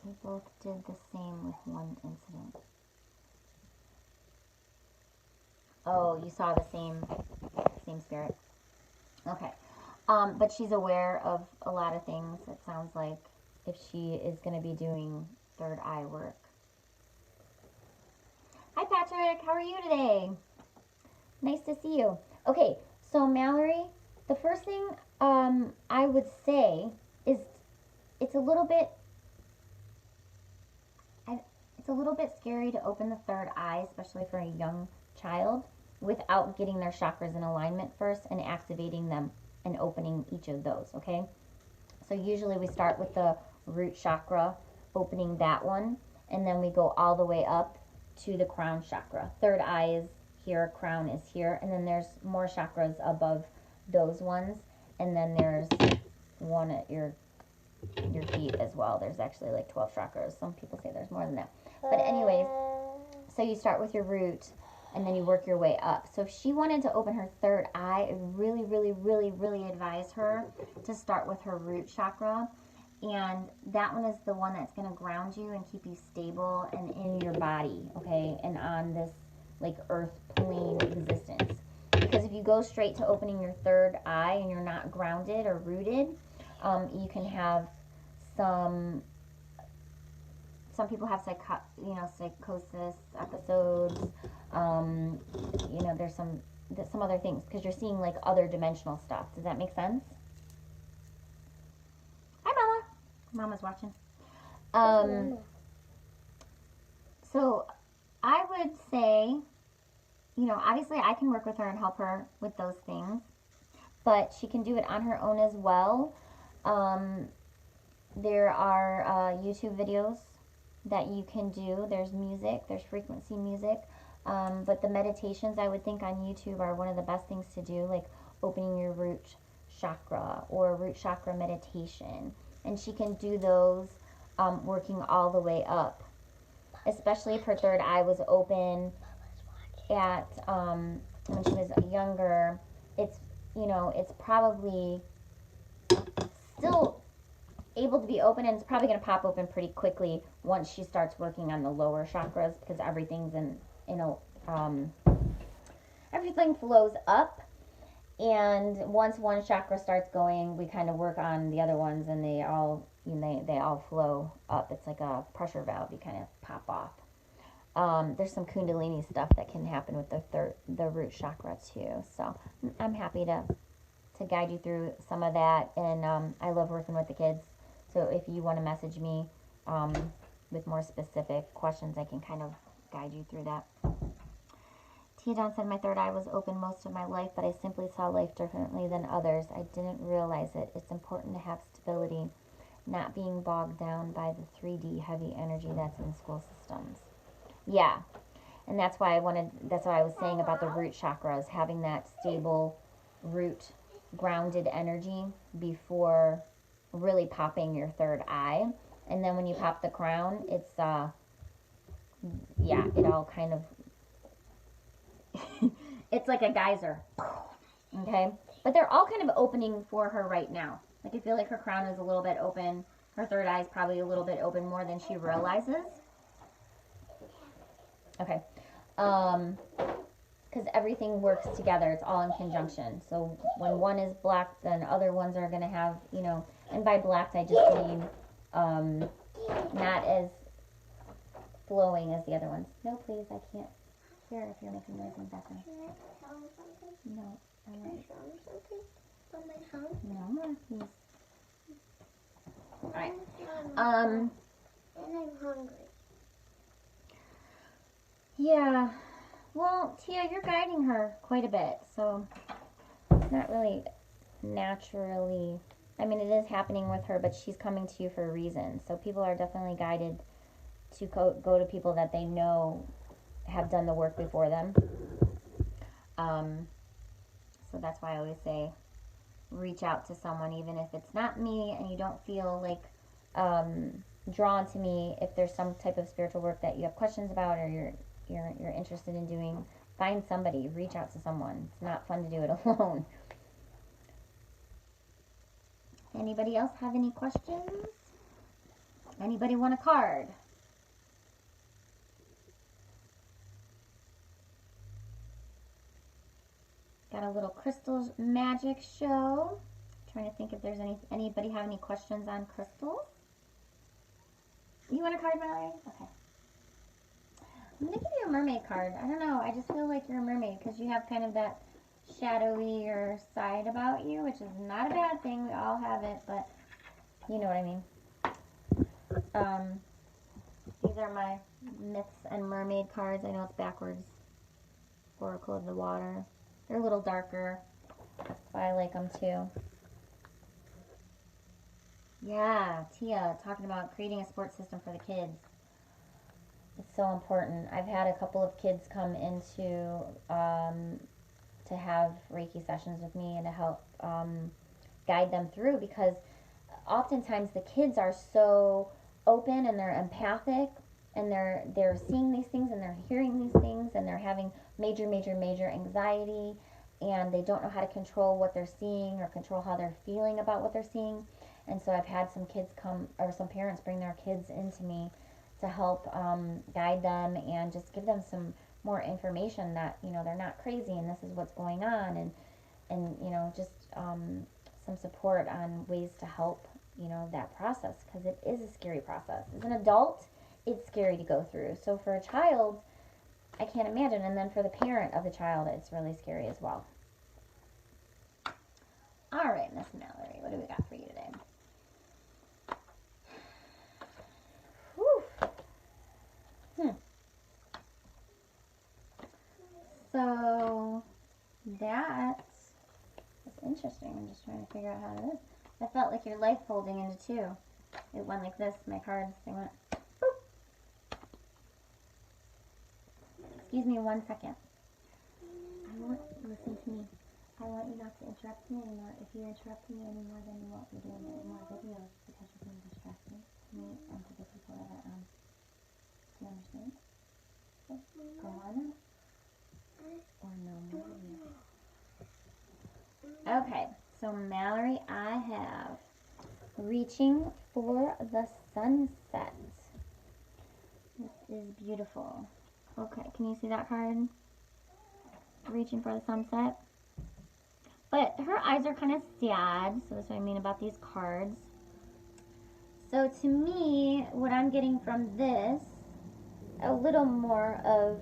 We both did the same with one incident. Oh, you saw the same spirit. Okay. But she's aware of a lot of things, it sounds like, if she is going to be doing third eye work. Hi, Patrick. How are you today? Nice to see you. Okay, so Mallory, the first thing I would say is it's a little bit scary to open the third eye, especially for a young child, without getting their chakras in alignment first and activating them and opening each of those, okay? So usually we start with the root chakra, opening that one, and then we go all the way up to the crown chakra. Third eye is here, crown is here, and then there's more chakras above those ones, and then there's one at your feet as well. There's actually like 12 chakras. Some people say there's more than that. But anyways, so you start with your root, and then you work your way up. So if she wanted to open her third eye, I really, really, really, really advise her to start with her root chakra. And that one is the one that's going to ground you and keep you stable and in your body, okay? And on this, like, earth plane existence. Because if you go straight to opening your third eye and you're not grounded or rooted, you can have some people have psychosis episodes. There's some other things because you're seeing like other dimensional stuff. Does that make sense? Hi, Mama. Mama's watching. So I would say, obviously I can work with her and help her with those things, but she can do it on her own as well. There are YouTube videos that you can do. There's music, there's frequency music, but the meditations I would think on YouTube are one of the best things to do, like opening your root chakra or root chakra meditation, and she can do those working all the way up, especially if her third eye was open at when she was younger. It's probably still able to be open, and it's probably going to pop open pretty quickly once she starts working on the lower chakras, because everything's everything flows up, and once one chakra starts going, we kind of work on the other ones, and they all flow up. It's like a pressure valve. You kind of pop off. There's some kundalini stuff that can happen with the root chakra too. So I'm happy to guide you through some of that, and I love working with the kids. So if you want to message me with more specific questions, I can kind of guide you through that. Tia John said, my third eye was open most of my life, but I simply saw life differently than others. I didn't realize it. It's important to have stability, not being bogged down by the 3D heavy energy that's in school systems. Yeah, and that's why I was saying about the root chakras, having that stable root grounded energy before really popping your third eye. And then when you pop the crown, it's it all kind of it's like a geyser. Okay, but they're all kind of opening for her right now. Like, I feel like her crown is a little bit open, her third eye is probably a little bit open more than she realizes. Okay, because everything works together. It's all in conjunction. So when one is blocked, then other ones are going to have, and by blocked I just mean not as flowing as the other ones. No, please, I can't hear if you're making noise in the background. Can I tell him something? No, I Can I don't. show him something? on my phone? No more, please. All right. And I'm hungry. Yeah. Well, Tia, you're guiding her quite a bit, so it's not really naturally. I mean, it is happening with her, but she's coming to you for a reason. So people are definitely guided to go to people that they know have done the work before them. So that's why I always say reach out to someone, even if it's not me and you don't feel like drawn to me. If there's some type of spiritual work that you have questions about or you're interested in doing, find somebody, reach out to someone. It's not fun to do it alone. Anybody else have any questions? Anybody want a card? Got a little crystals magic show. Trying to think if there's anybody have any questions on crystals. You want a card, Mallory? Okay. I'm gonna give you a mermaid card. I don't know. I just feel like you're a mermaid because you have kind of that shadowier side about you, which is not a bad thing. We all have it, but you know what I mean. These are my myths and mermaid cards. I know it's backwards. Oracle of the Water. They're a little darker. That's why I like them too. Yeah, Tia, talking about creating a support system for the kids. It's so important. I've had a couple of kids come into to have Reiki sessions with me and to help guide them through, because oftentimes the kids are so open and they're empathic and they're seeing these things and they're hearing these things and they're having major anxiety, and they don't know how to control what they're seeing or control how they're feeling about what they're seeing. And so I've had some kids come, or some parents bring their kids into me to help guide them and just give them some more information that, you know, they're not crazy and this is what's going on, and you know, just some support on ways to help, you know, that process, because it is a scary process. As an adult, it's scary to go through. So for a child, I can't imagine. And then for the parent of the child, it's really scary as well. All right, Miss Mallory, what do we got for you today? So that is interesting. I'm just trying to figure out how it is. I felt like your life folding into two. It went like this. My cards, they went boop. Excuse me 1 second. I want you to listen to me. I want you not to interrupt me anymore. If you interrupt me anymore, then you won't be doing any more videos because you're being distracting to me and to the people that are on. Do you understand? Go on. Or no more. Okay, so Mallory, I have Reaching for the Sunset. This is beautiful. Okay, can you see that card? Reaching for the sunset. But her eyes are kind of sad, so that's what I mean about these cards. So to me, what I'm getting from this, a little more of,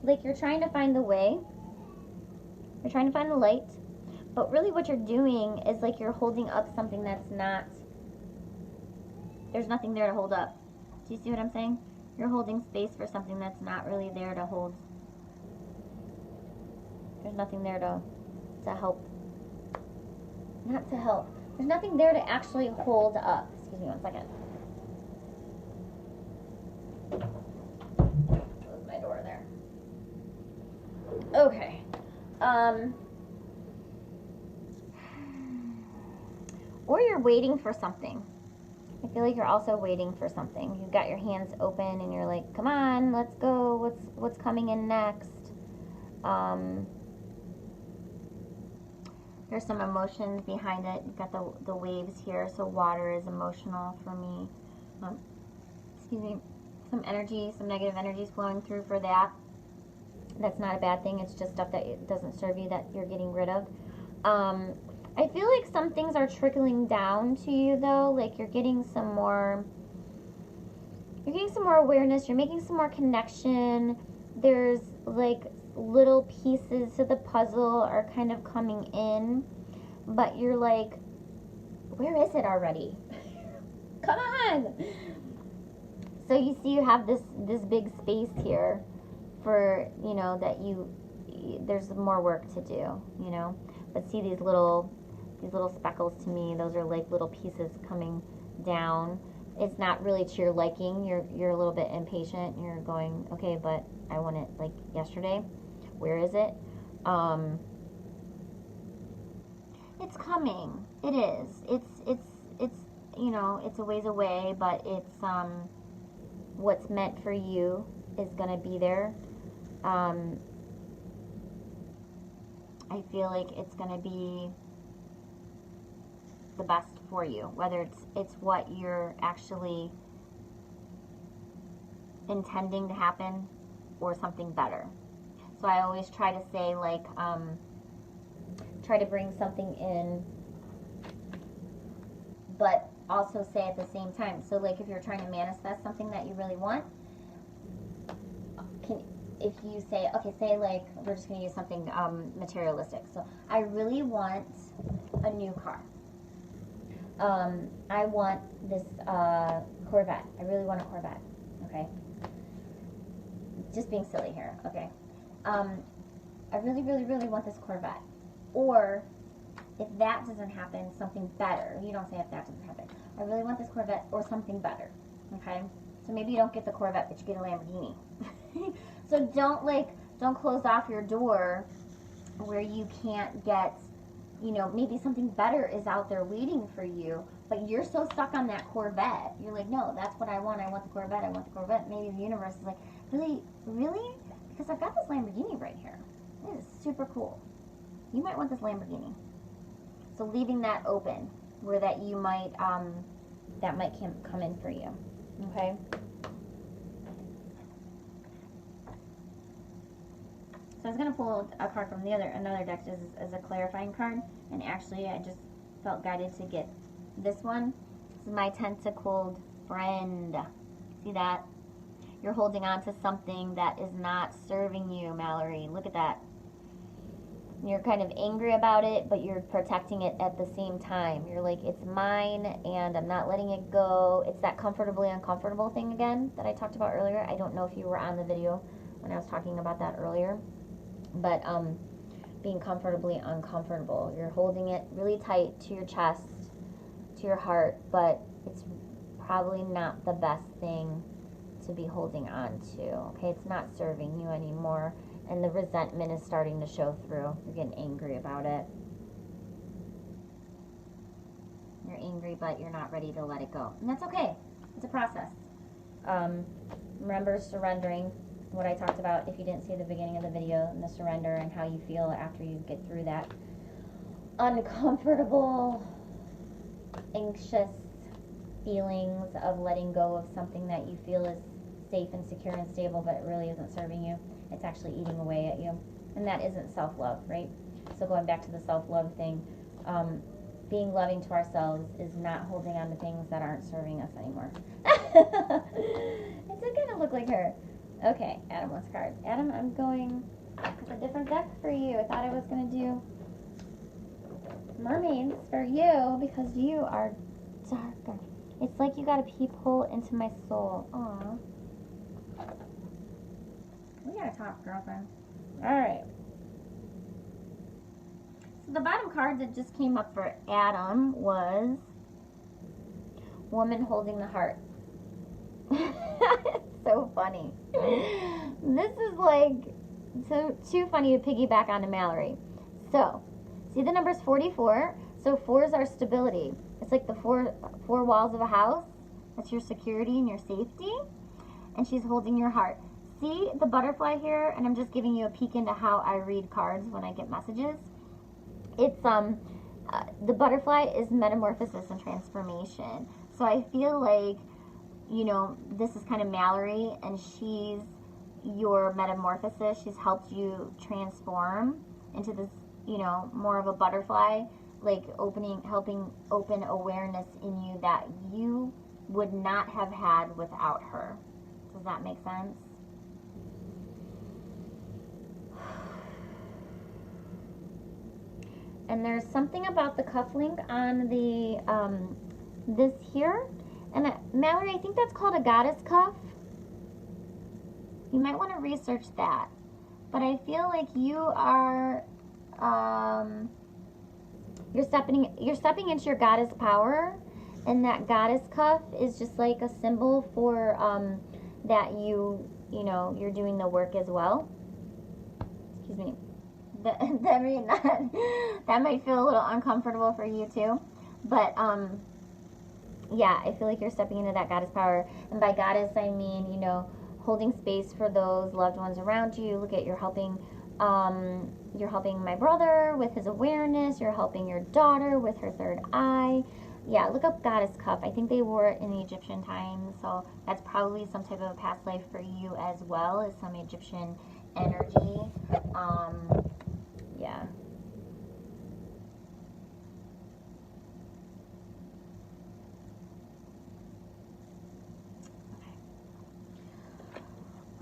like, you're trying to find the way. You're trying to find the light. But really what you're doing is like you're holding up something that's not, there's nothing there to hold up. Do you see what I'm saying? You're holding space for something that's not really there to hold. There's nothing there to help. Not to help. There's nothing there to actually hold up. Excuse me 1 second. Close my door there. Okay. Or you're waiting for something. I feel like you're also waiting for something. You've got your hands open and you're like, come on, let's go. What's coming in next? There's some emotions behind it. You've got the waves here, so water is emotional for me. Excuse me. Some energy, some negative energies flowing through for that. That's not a bad thing. It's just stuff that doesn't serve you that you're getting rid of. I feel like some things are trickling down to you though. Like you're getting some more awareness. You're making some more connection. There's like little pieces to the puzzle are kind of coming in, but you're like, where is it already? Come on. So you see you have this big space here for, you know, that there's more work to do, you know. But see these little speckles to me, those are like little pieces coming down. It's not really to your liking. You're a little bit impatient. You're going, okay, but I want it like yesterday. Where is it? It's coming. It is. It's you know, it's a ways away, but it's what's meant for you is gonna be there. I feel like it's gonna be the best for you, whether it's what you're actually intending to happen or something better. So I always try to say, like, try to bring something in, but also say at the same time. So like if you're trying to manifest something that you really want, if you say, okay, say like, we're just going to use something materialistic. So I really want a new car. I want this Corvette. I really want a Corvette. Okay. Just being silly here. Okay. I really, really, really want this Corvette. Or if that doesn't happen, something better. You don't say if that doesn't happen. I really want this Corvette or something better. Okay. So maybe you don't get the Corvette, but you get a Lamborghini. So don't close off your door where you can't get, you know, maybe something better is out there waiting for you, but you're so stuck on that Corvette. You're like, no, that's what I want. I want the Corvette. I want the Corvette. Maybe the universe is like, really? Really? Because I've got this Lamborghini right here. It is super cool. You might want this Lamborghini. So leaving that open where that you might, that might come in for you. Okay? So I was going to pull a card from another deck as a clarifying card, and actually I just felt guided to get this one. This is my tentacled friend. See that? You're holding on to something that is not serving you, Mallory. Look at that. You're kind of angry about it, but you're protecting it at the same time. You're like, it's mine, and I'm not letting it go. It's that comfortably uncomfortable thing again that I talked about earlier. I don't know if you were on the video when I was talking about that earlier. But being comfortably uncomfortable. You're holding it really tight to your chest, to your heart, but it's probably not the best thing to be holding on to. Okay, it's not serving you anymore, and the resentment is starting to show through. You're getting angry about it. You're angry, but you're not ready to let it go. And that's okay. It's a process. Remember surrendering. What I talked about, if you didn't see the beginning of the video, and the surrender and how you feel after you get through that uncomfortable, anxious feelings of letting go of something that you feel is safe and secure and stable, but it really isn't serving you. It's actually eating away at you. And that isn't self-love, right? So going back to the self-love thing, being loving to ourselves is not holding on to things that aren't serving us anymore. It did kind of look like her. Okay, Adam wants cards. Adam, I'm going with a different deck for you. I thought I was going to do mermaids for you because you are darker. It's like you got a peephole into my soul. Aw. We gotta talk, girlfriend. Alright. So the bottom card that just came up for Adam was Woman Holding the Heart. So funny. This is like too funny to piggyback onto Mallory. So, see the number's 44? So 4s are stability. It's like the four walls of a house. That's your security and your safety. And she's holding your heart. See the butterfly here? And I'm just giving you a peek into how I read cards when I get messages. It's the butterfly is metamorphosis and transformation. So I feel like, you know, this is kind of Mallory, and she's your metamorphosis. She's helped you transform into this, you know, more of a butterfly, like helping open awareness in you that you would not have had without her. Does that make sense? And there's something about the cuff link on the this here, and Mallory, I think that's called a goddess cuff. You might want to research that. But I feel like you are you're stepping into your goddess power, and that goddess cuff is just like a symbol for that you know you're doing the work as well. Excuse me. That might feel a little uncomfortable for you too, but yeah, I feel like you're stepping into that goddess power, and by goddess I mean, you know, holding space for those loved ones around you. Look at you're helping my brother with his awareness. You're helping your daughter with her third eye. Yeah, look up goddess cuff. I think they wore it in the Egyptian times, so that's probably some type of a past life for you as well as some Egyptian energy. Yeah.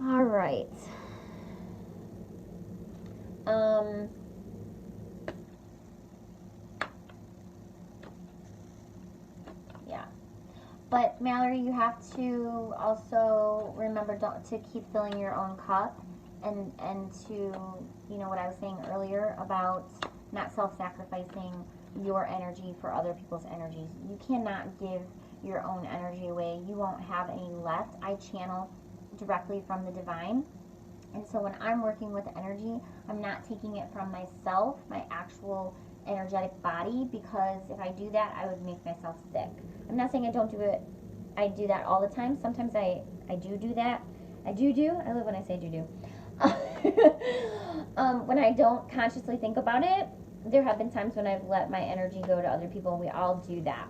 All right. Yeah. But Mallory, you have to also remember to keep filling your own cup, and to, you know, what I was saying earlier about not self-sacrificing your energy for other people's energies. You cannot give your own energy away. You won't have any left. I channel directly from the divine. And so when I'm working with energy, I'm not taking it from myself, my actual energetic body, because if I do that, I would make myself sick. I'm not saying I don't do it. I do that all the time. Sometimes I do that. I love when I say do. When I don't consciously think about it, there have been times when I've let my energy go to other people, and we all do that.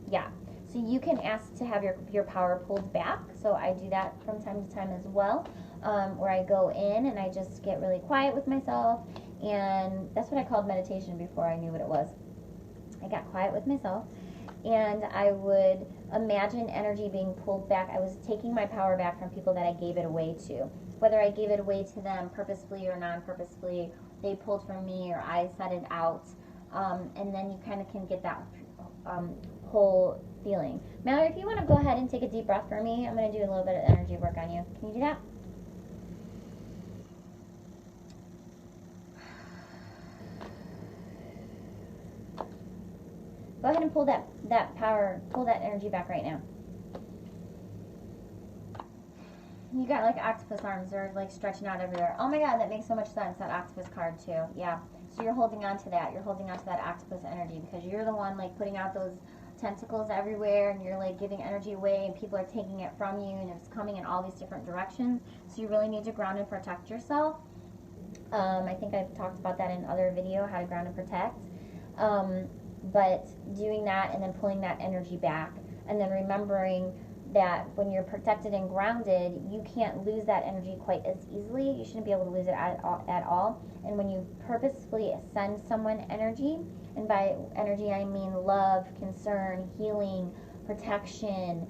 Yeah. So you can ask to have your power pulled back. So I do that from time to time as well, where I go in and I just get really quiet with myself. And that's what I called meditation before I knew what it was. I got quiet with myself, and I would imagine energy being pulled back. I was taking my power back from people that I gave it away to. Whether I gave it away to them purposefully or non-purposefully, they pulled from me or I set it out. And then you kind of can get that whole feeling. Mallory, if you want to go ahead and take a deep breath for me, I'm going to do a little bit of energy work on you. Can you do that? Go ahead and pull that energy back right now. You got like octopus arms. They're like stretching out everywhere. Oh my god, that makes so much sense, that octopus card too. Yeah. So you're holding on to that. You're holding on to that octopus energy because you're the one like putting out those tentacles everywhere, and you're like giving energy away, and people are taking it from you, and it's coming in all these different directions. So you really need to ground and protect yourself. I think I've talked about that in other video, how to ground and protect. But doing that and then pulling that energy back, and then remembering that when you're protected and grounded, you can't lose that energy quite as easily. You shouldn't be able to lose it at all. And when you purposefully send someone energy, and by energy I mean love, concern, healing, protection,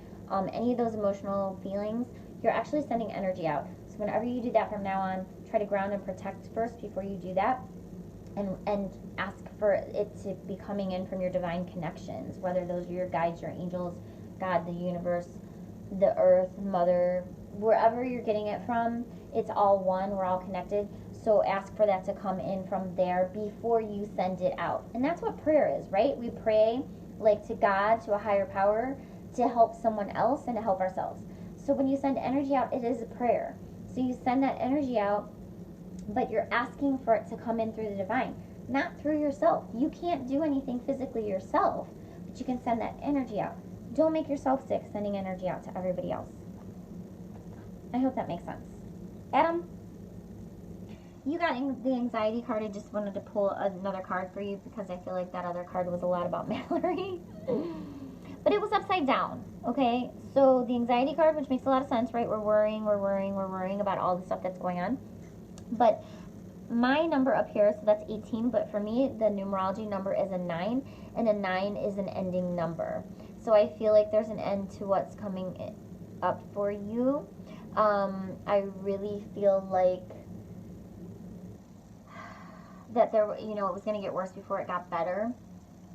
any of those emotional feelings, you're actually sending energy out. So whenever you do that from now on, try to ground and protect first before you do that. And ask for it to be coming in from your divine connections, whether those are your guides, your angels, God, the universe, the earth, mother, wherever you're getting it from, it's all one, we're all connected. So ask for that to come in from there before you send it out. And that's what prayer is, right? We pray like to God, to a higher power, to help someone else and to help ourselves. So when you send energy out, it is a prayer. So you send that energy out, but you're asking for it to come in through the divine, not through yourself. You can't do anything physically yourself, but you can send that energy out. Don't make yourself sick sending energy out to everybody else. I hope that makes sense. Adam, you got the anxiety card. I just wanted to pull another card for you because I feel like that other card was a lot about Mallory. But it was upside down, okay? So the anxiety card, which makes a lot of sense, right? We're worrying about all the stuff that's going on. But my number up here, so that's 18, but for me, the numerology number is a 9, and a 9 is an ending number. So I feel like there's an end to what's coming up for you. I really feel like that there, you know, it was going to get worse before it got better.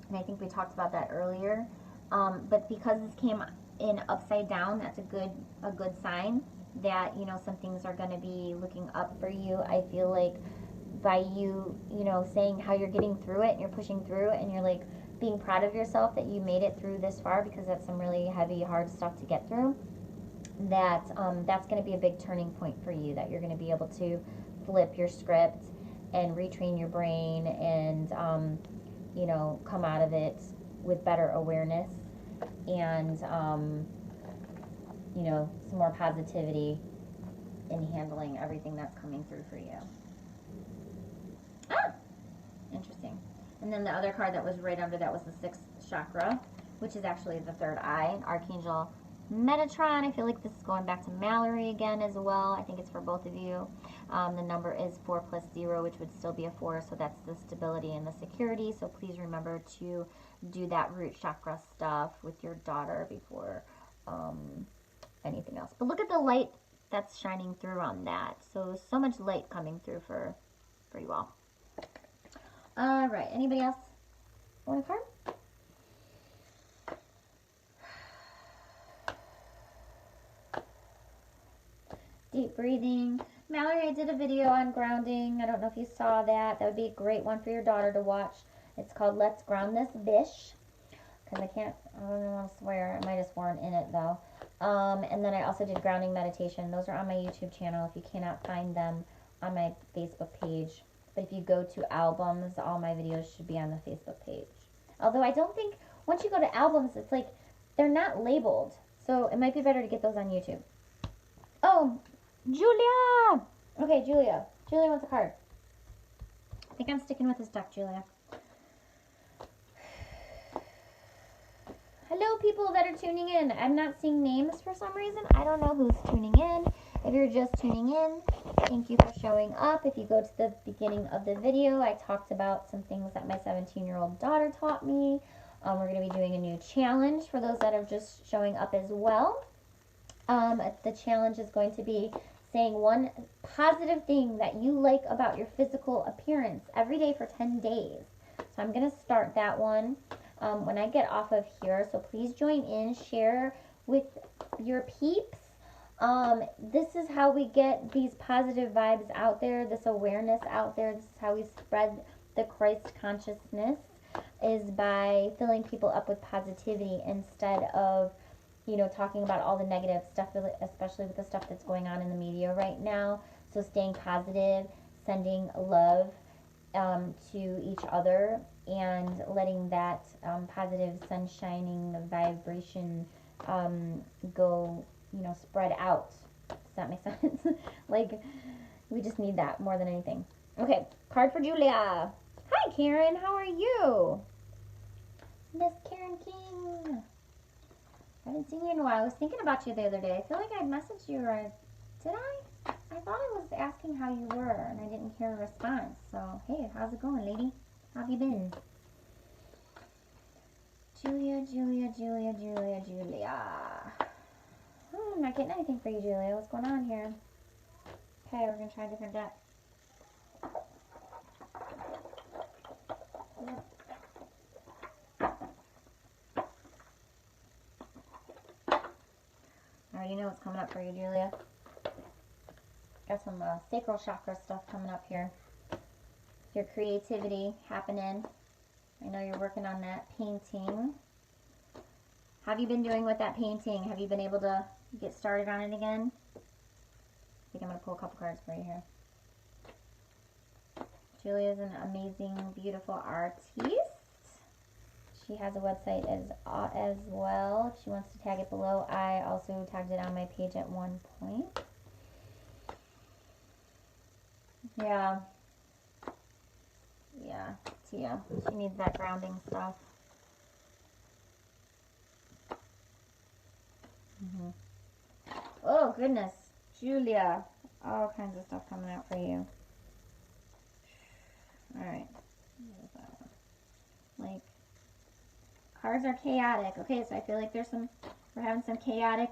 And I think we talked about that earlier. But because this came in upside down, that's a good sign that, you know, some things are going to be looking up for you. I feel like by you, you know, saying how you're getting through it and you're pushing through it and you're like being proud of yourself that you made it through this far, because that's some really heavy, hard stuff to get through, that that's going to be a big turning point for you, that you're going to be able to flip your script and retrain your brain and, you know, come out of it with better awareness and, you know, some more positivity in handling everything that's coming through for you. Ah! Interesting. And then the other card that was right under that was the 6th chakra, which is actually the 3rd eye, Archangel Metatron. I feel like this is going back to Mallory again as well. I think it's for both of you. The number is 4 plus 0, which would still be a 4, so that's the stability and the security. So please remember to do that root chakra stuff with your daughter before anything else. But look at the light that's shining through on that. So much light coming through for you all. All right, anybody else want a card? Deep breathing. Mallory, I did a video on grounding. I don't know if you saw that. That would be a great one for your daughter to watch. It's called Let's Ground This Bish. Because I don't want to swear. I might have sworn in it though. And then I also did grounding meditation. Those are on my YouTube channel if you cannot find them on my Facebook page. But if you go to albums, all my videos should be on the Facebook page. Although I don't think, once you go to albums, it's like, they're not labeled. So it might be better to get those on YouTube. Oh, Julia! Okay, Julia. Julia wants a card. I think I'm sticking with this deck, Julia. Hello, people that are tuning in. I'm not seeing names for some reason. I don't know who's tuning in. If you're just tuning in, thank you for showing up. If you go to the beginning of the video, I talked about some things that my 17-year-old daughter taught me. We're going to be doing a new challenge for those that are just showing up as well. The challenge is going to be saying one positive thing that you like about your physical appearance every day for 10 days. So I'm going to start that one when I get off of here. So please join in, share with your peeps. This is how we get these positive vibes out there, this awareness out there. This is how we spread the Christ consciousness, is by filling people up with positivity instead of, you know, talking about all the negative stuff, especially with the stuff that's going on in the media right now. So staying positive, sending love to each other, and letting that positive, sunshining vibration go, you know, spread out. Does that make sense? Like, we just need that more than anything. Okay, card for Julia. Hi, Karen. How are you? Miss Karen King. I haven't seen you in a while. I was thinking about you the other day. I feel like I messaged you, or did I? I thought I was asking how you were, and I didn't hear a response. So, hey, how's it going, lady? How have you been? Julia, Julia, Julia, Julia, Julia. Oh, I'm not getting anything for you, Julia. What's going on here? Okay, we're going to try a different deck. I already know what's coming up for you, Julia. Got some sacral chakra stuff coming up here. Your creativity happening. I know you're working on that painting. How have you been doing with that painting? Have you been able to get started on it again? I think I'm going to pull a couple cards for you here. Julia is an amazing, beautiful artist. She has a website as well. If she wants to tag it below, I also tagged it on my page at one point. Yeah. Yeah, Tia. She needs that grounding stuff. Oh, goodness. Julia. All kinds of stuff coming out for you. Alright. Like, cards are chaotic. Okay, so I feel like we're having some chaotic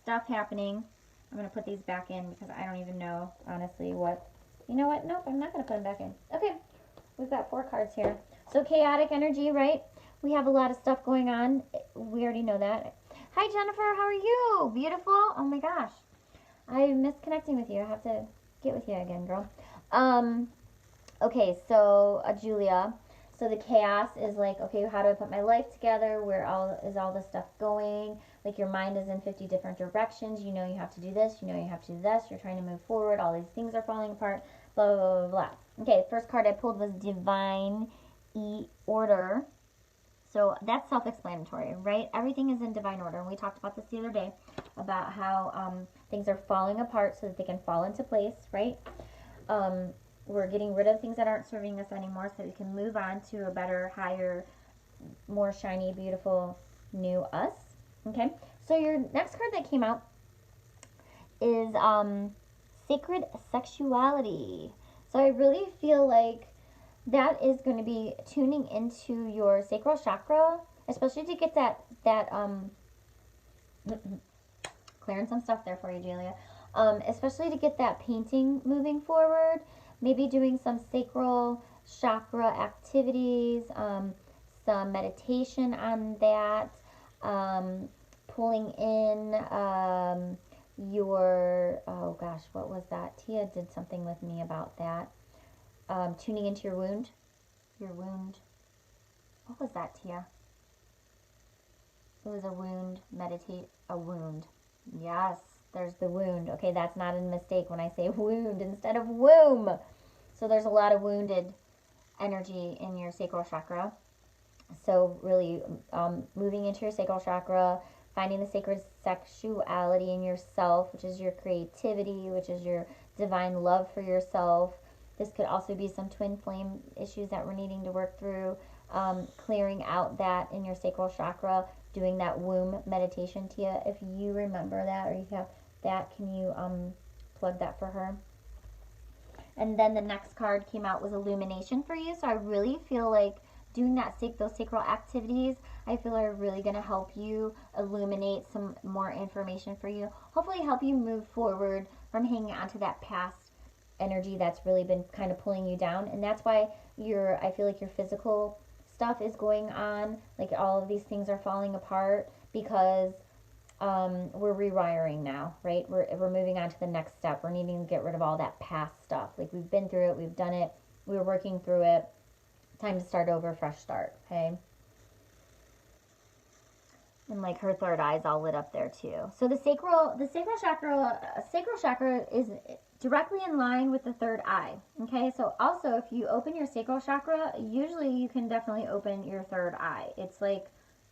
stuff happening. I'm going to put these back in because I don't even know, honestly, what. You know what? Nope, I'm not going to put them back in. Okay. We've got 4 cards here. So chaotic energy, right? We have a lot of stuff going on. We already know that. Hi, Jennifer. How are you? Beautiful. Oh, my gosh. I miss connecting with you. I have to get with you again, girl. Okay, so Julia. So the chaos is like, okay, how do I put my life together? Where is all this stuff going? Like your mind is in 50 different directions. You know you have to do this. You know you have to do this. You're trying to move forward. All these things are falling apart. Blah, blah, blah, blah. Okay, first card I pulled was Divine Order. So that's self-explanatory, right? Everything is in divine order. And we talked about this the other day about how things are falling apart so that they can fall into place, right? We're getting rid of things that aren't serving us anymore so that we can move on to a better, higher, more shiny, beautiful, new us. Okay? So your next card that came out is Sacred Sexuality. So I really feel like that is going to be tuning into your sacral chakra, especially to get that clearing some stuff there for you, Julia. Especially to get that painting moving forward. Maybe doing some sacral chakra activities, some meditation on that, pulling in your, oh gosh, what was that? Tia did something with me about that. Tuning into your wound. What was that, Tia? It was a wound, a wound. Yes, there's the wound. Okay, that's not a mistake when I say wound instead of womb. So there's a lot of wounded energy in your sacral chakra. So really moving into your sacral chakra, finding the sacred sexuality in yourself, which is your creativity, which is your divine love for yourself. This could also be some twin flame issues that we're needing to work through. Clearing out that in your sacral chakra, doing that womb meditation, Tia. If you remember that or you have that, can you plug that for her? And then the next card came out was Illumination for you. So I really feel like doing those sacral activities, I feel are really going to help you illuminate some more information for you. Hopefully help you move forward from hanging on to that past energy that's really been kind of pulling you down. And that's why I feel like your physical stuff is going on, like all of these things are falling apart because we're rewiring now, right? We're moving on to the next step. We're needing to get rid of all that past stuff. Like we've been through it, we've done it, we're working through it. Time to start over, fresh start, okay? And like her third eye's all lit up there too. So the sacral chakra is directly in line with the third eye. Okay, so also if you open your sacral chakra, usually you can definitely open your third eye. It's like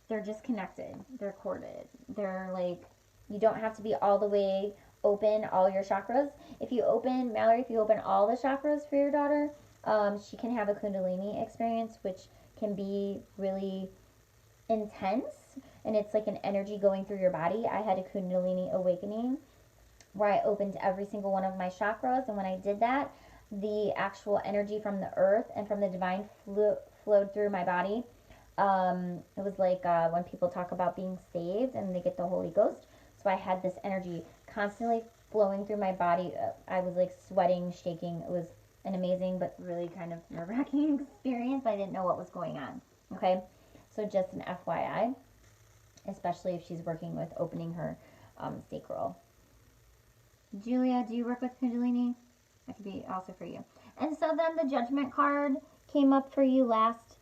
they're just connected, they're corded. They're like, you don't have to be all the way open all your chakras. Mallory, if you open all the chakras for your daughter, she can have a Kundalini experience, which can be really intense. And it's like an energy going through your body. I had a Kundalini awakening where I opened every single one of my chakras. And when I did that, the actual energy from the earth and from the divine flowed through my body. It was like when people talk about being saved and they get the Holy Ghost. So I had this energy constantly flowing through my body. I was like sweating, shaking. It was an amazing but really kind of nerve-wracking experience. I didn't know what was going on. Okay, so just an FYI, especially if she's working with opening her sacral. Julia, do you work with Kundalini? That could be also for you. And so then the Judgment card came up for you last,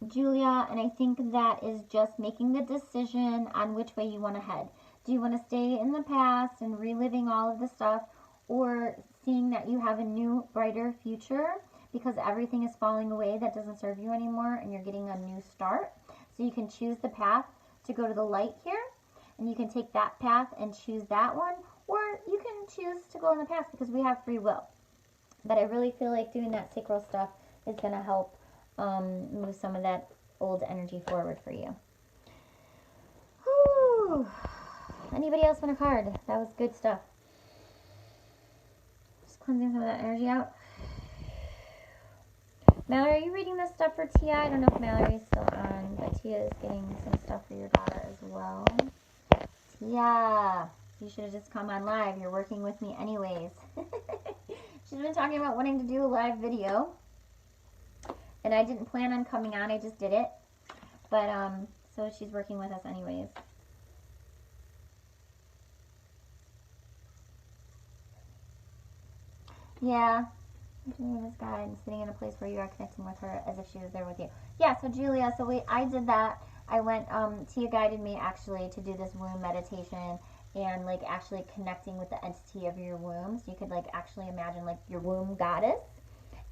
Julia, and I think that is just making the decision on which way you want to head. Do you want to stay in the past and reliving all of the stuff, or seeing that you have a new, brighter future because everything is falling away that doesn't serve you anymore and you're getting a new start? So you can choose the path to go to the light here, and you can take that path and choose that one, or you can choose to go in the past because we have free will. But I really feel like doing that sacral stuff is going to help move some of that old energy forward for you. Whew. Anybody else want a card? That was good stuff. Just cleansing some of that energy out. Mallory, are you reading this stuff for Tia? I don't know if Mallory's still on, but Tia is getting some stuff for your daughter as well. Tia, you should have just come on live. You're working with me anyways. She's been talking about wanting to do a live video. And I didn't plan on coming on, I just did it. But, so she's working with us anyways. Yeah. Doing this guide and sitting in a place where you are connecting with her as if she was there with you. Yeah, so Julia, I did that. I went, Tia guided me actually to do this womb meditation and like actually connecting with the entity of your womb. So you could like actually imagine like your womb goddess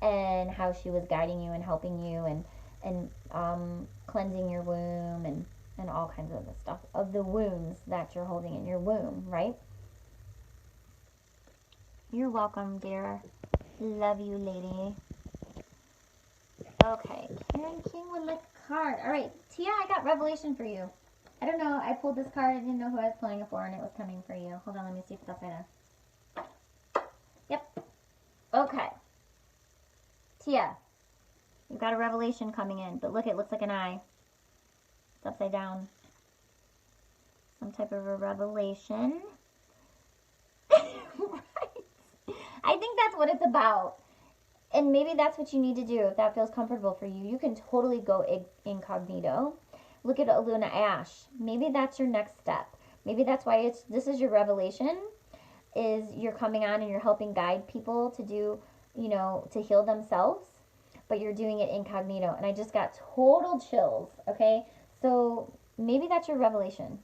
and how she was guiding you and helping you and cleansing your womb and all kinds of the stuff of the wounds that you're holding in your womb, right? You're welcome, dear. Love you, lady. Okay, Karen King would like a card. All right, Tia, I got revelation for you. I don't know. I pulled this card. I didn't know who I was pulling it for, and it was coming for you. Hold on, let me see if it's upside down. Yep. Okay. Tia, you've got a revelation coming in, but look, it looks like an eye. It's upside down. Some type of a revelation. Right. I think that's what it's about. And maybe that's what you need to do if that feels comfortable for you. You can totally go incognito. Look at Aluna Ash. Maybe that's your next step. Maybe that's why this is your revelation, is you're coming on and you're helping guide people to do, to heal themselves, but you're doing it incognito. And I just got total chills, okay? So maybe that's your revelation.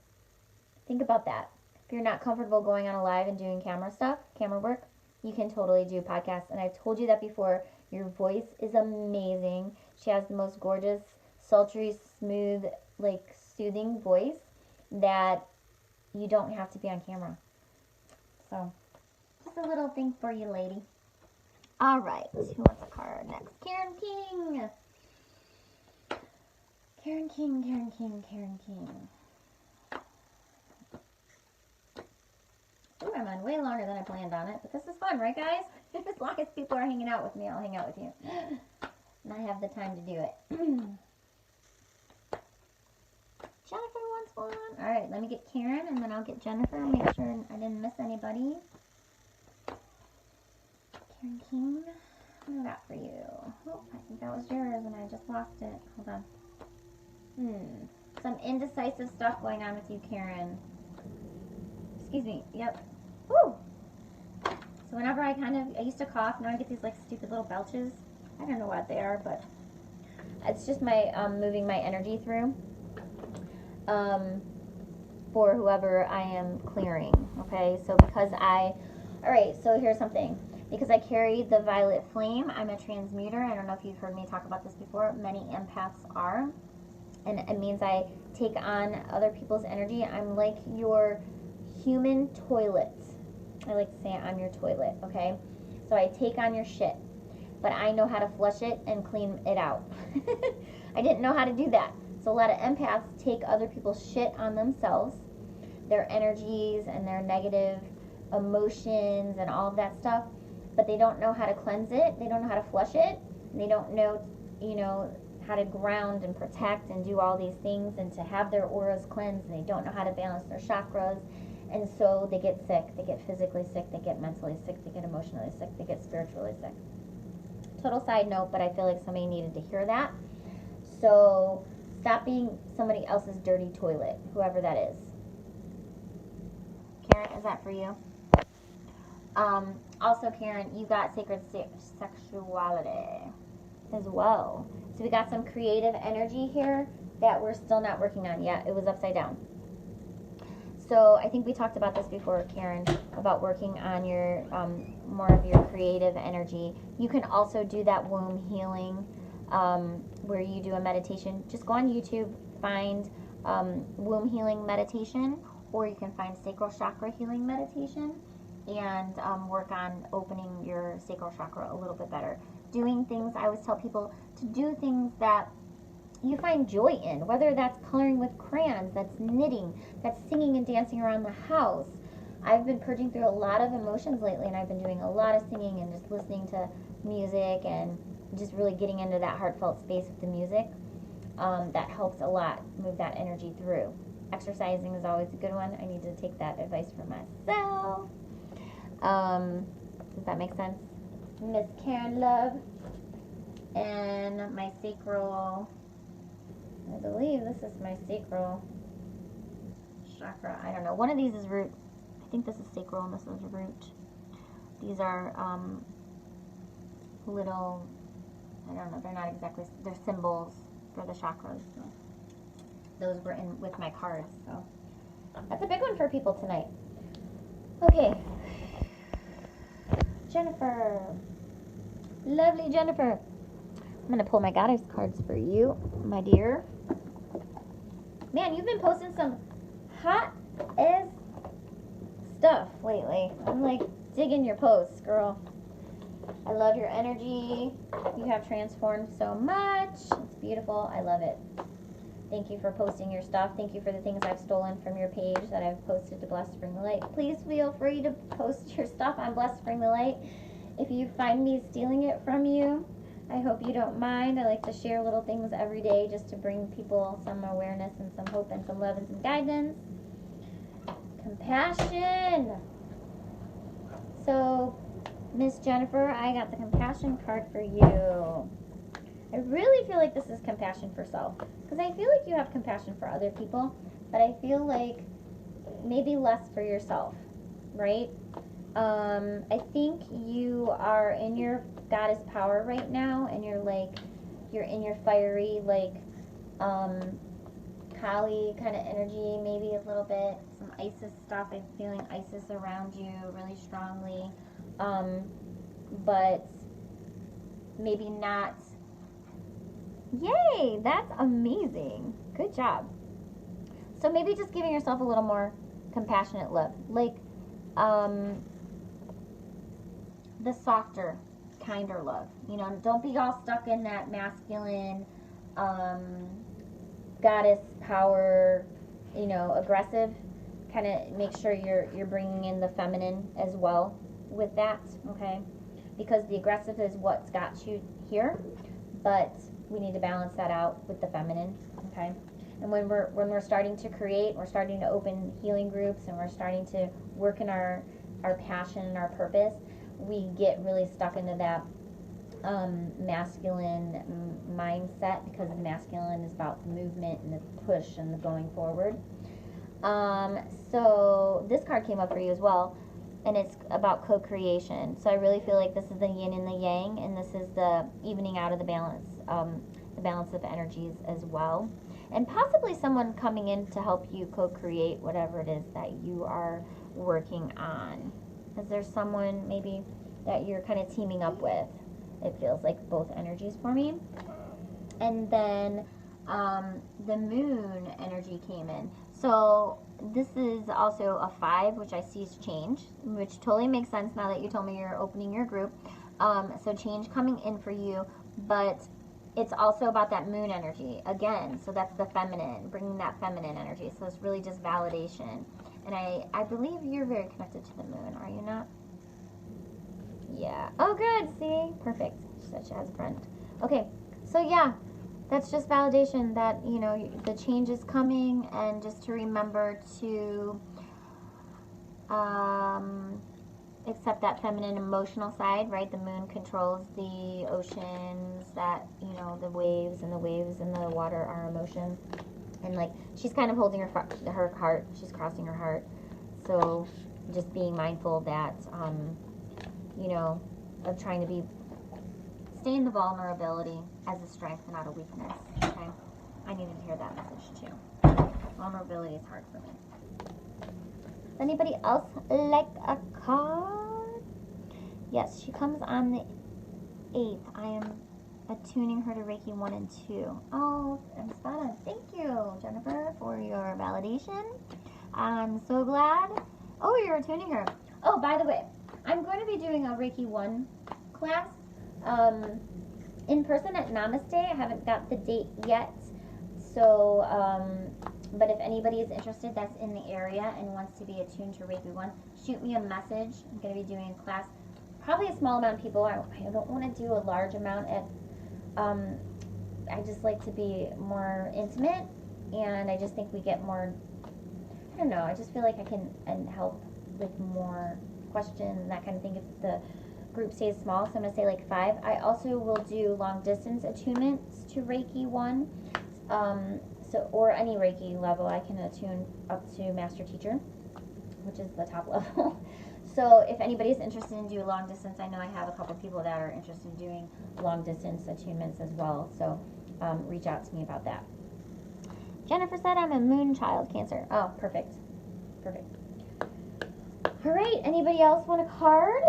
Think about that. If you're not comfortable going on a live and doing camera work, you can totally do podcasts. And I've told you that before. Your voice is amazing. She has the most gorgeous, sultry, smooth, like soothing voice that you don't have to be on camera. So, just a little thing for you, lady. All right. Who wants a card next? Karen King. Karen King, Karen King, Karen King. Ooh, I'm on way longer than I planned on it, but this is fun, right, guys? As long as people are hanging out with me, I'll hang out with you. And I have the time to do it. Jennifer wants one. All right, let me get Karen, and then I'll get Jennifer. Make sure I didn't miss anybody. Karen King, what do I got for you? Oh, I think that was yours, and I just lost it. Hold on. Some indecisive stuff going on with you, Karen. Excuse me. Yep. Woo! So whenever I used to cough, now I get these like stupid little belches. I don't know what they are, but it's just my moving my energy through for whoever I am clearing. Okay, so alright, so here's something. Because I carry the violet flame, I'm a transmuter. I don't know if you've heard me talk about this before. Many empaths are. And it means I take on other people's energy. I'm like your human toilet. I like to say I'm your toilet, okay? So I take on your shit, but I know how to flush it and clean it out. I didn't know how to do that. So a lot of empaths take other people's shit on themselves, their energies and their negative emotions and all of that stuff, but they don't know how to cleanse it. They don't know how to flush it. And they don't know, how to ground and protect and do all these things and to have their auras cleansed, and they don't know how to balance their chakras. And so they get sick, they get physically sick, they get mentally sick, they get emotionally sick, they get spiritually sick. Total side note, but I feel like somebody needed to hear that. So stop being somebody else's dirty toilet, whoever that is. Karen, is that for you? Also, Karen, you got sacred sexuality as well. So we got some creative energy here that we're still not working on yet. It was upside down. So I think we talked about this before, Karen, about working on your more of your creative energy. You can also do that womb healing where you do a meditation. Just go on YouTube, find womb healing meditation, or you can find sacral chakra healing meditation and work on opening your sacral chakra a little bit better. Doing things, I always tell people to do things that you find joy in, whether that's coloring with crayons, that's knitting, that's singing and dancing around the house. I've been purging through a lot of emotions lately, and I've been doing a lot of singing and just listening to music and just really getting into that heartfelt space with the music. That helps a lot move that energy through. Exercising is always a good one. I need to take that advice for myself. Does that make sense? Miss Karen Love. And my sacral, I believe this is my sacral chakra. I don't know. One of these is root. I think this is sacral and this is root. These are little, I don't know, they're not exactly, they're symbols for the chakras. So those were in with my cards. So that's a big one for people tonight. Okay. Jennifer. Lovely Jennifer. I'm going to pull my goddess cards for you, my dear. Man, you've been posting some hot as stuff lately. I'm like digging your posts, girl. I love your energy. You have transformed so much. It's beautiful. I love it. Thank you for posting your stuff. Thank you for the things I've stolen from your page that I've posted to Blessed Spring the Light. Please feel free to post your stuff on Blessed Spring the Light. If you find me stealing it from you, I hope you don't mind. I like to share little things every day just to bring people some awareness and some hope and some love and some guidance. Compassion. So, Miss Jennifer, I got the compassion card for you. I really feel like this is compassion for self. Because I feel like you have compassion for other people, but I feel like maybe less for yourself, right? I think you are in your goddess power right now, and you're in your fiery, like, Kali kind of energy, maybe a little bit. Some Isis stuff. I'm feeling Isis around you really strongly. But maybe not. Yay! That's amazing. Good job. So maybe just giving yourself a little more compassionate love. Like, the softer, kinder love. You know, don't be all stuck in that masculine, goddess power, you know, aggressive. Kind of make sure you're bringing in the feminine as well with that, okay? Because the aggressive is what's got you here, but we need to balance that out with the feminine, okay? And when we're starting to create, we're starting to open healing groups, and we're starting to work in our passion and our purpose, we get really stuck into that masculine mindset, because the masculine is about the movement and the push and the going forward. So this card came up for you as well, and it's about co-creation. So I really feel like this is the yin and the yang, and this is the evening out of the balance of energies as well. And possibly someone coming in to help you co-create whatever it is that you are working on. Is there someone maybe that you're kind of teaming up with? It feels like both energies for me. And then the moon energy came in. So this is also a 5, which I see is change, which totally makes sense now that you told me you're opening your group. So change coming in for you, but it's also about that moon energy again. So that's the feminine, bringing that feminine energy. So it's really just validation. And I believe you're very connected to the moon, are you not? Yeah. Oh, good. See? Perfect. She said she has a friend. Okay. So, yeah. That's just validation that, you know, the change is coming, and just to remember to accept that feminine emotional side, right? The moon controls the oceans, that, you know, the waves and the water are emotions. And, like, she's kind of holding her heart. She's crossing her heart. So just being mindful that, you know, of trying to stay in the vulnerability as a strength and not a weakness, okay? I needed to hear that message, too. Vulnerability is hard for me. Does anybody else like a card? Yes, she comes on the 8th. I am attuning her to Reiki 1 and 2. Oh, I'm spot on. Thank you, Jennifer, for your validation. I'm so glad. Oh, you're attuning her. Oh, by the way, I'm going to be doing a Reiki 1 class in person at Namaste. I haven't got the date yet. So, but if anybody is interested that's in the area and wants to be attuned to Reiki 1, shoot me a message. I'm going to be doing a class. Probably a small amount of people. I don't want to do a large amount at I just like to be more intimate, and I just think we get more, I don't know, I just feel like I can help with more questions and that kind of thing if the group stays small, so I'm going to say like 5. I also will do long distance attunements to Reiki 1. Or any Reiki level, I can attune up to Master Teacher, which is the top level. So if anybody's interested in doing long distance, I know I have a couple people that are interested in doing long distance attunements as well. So reach out to me about that. Jennifer said I'm a moon child, Cancer. Oh, perfect. Perfect. All right, anybody else want a card?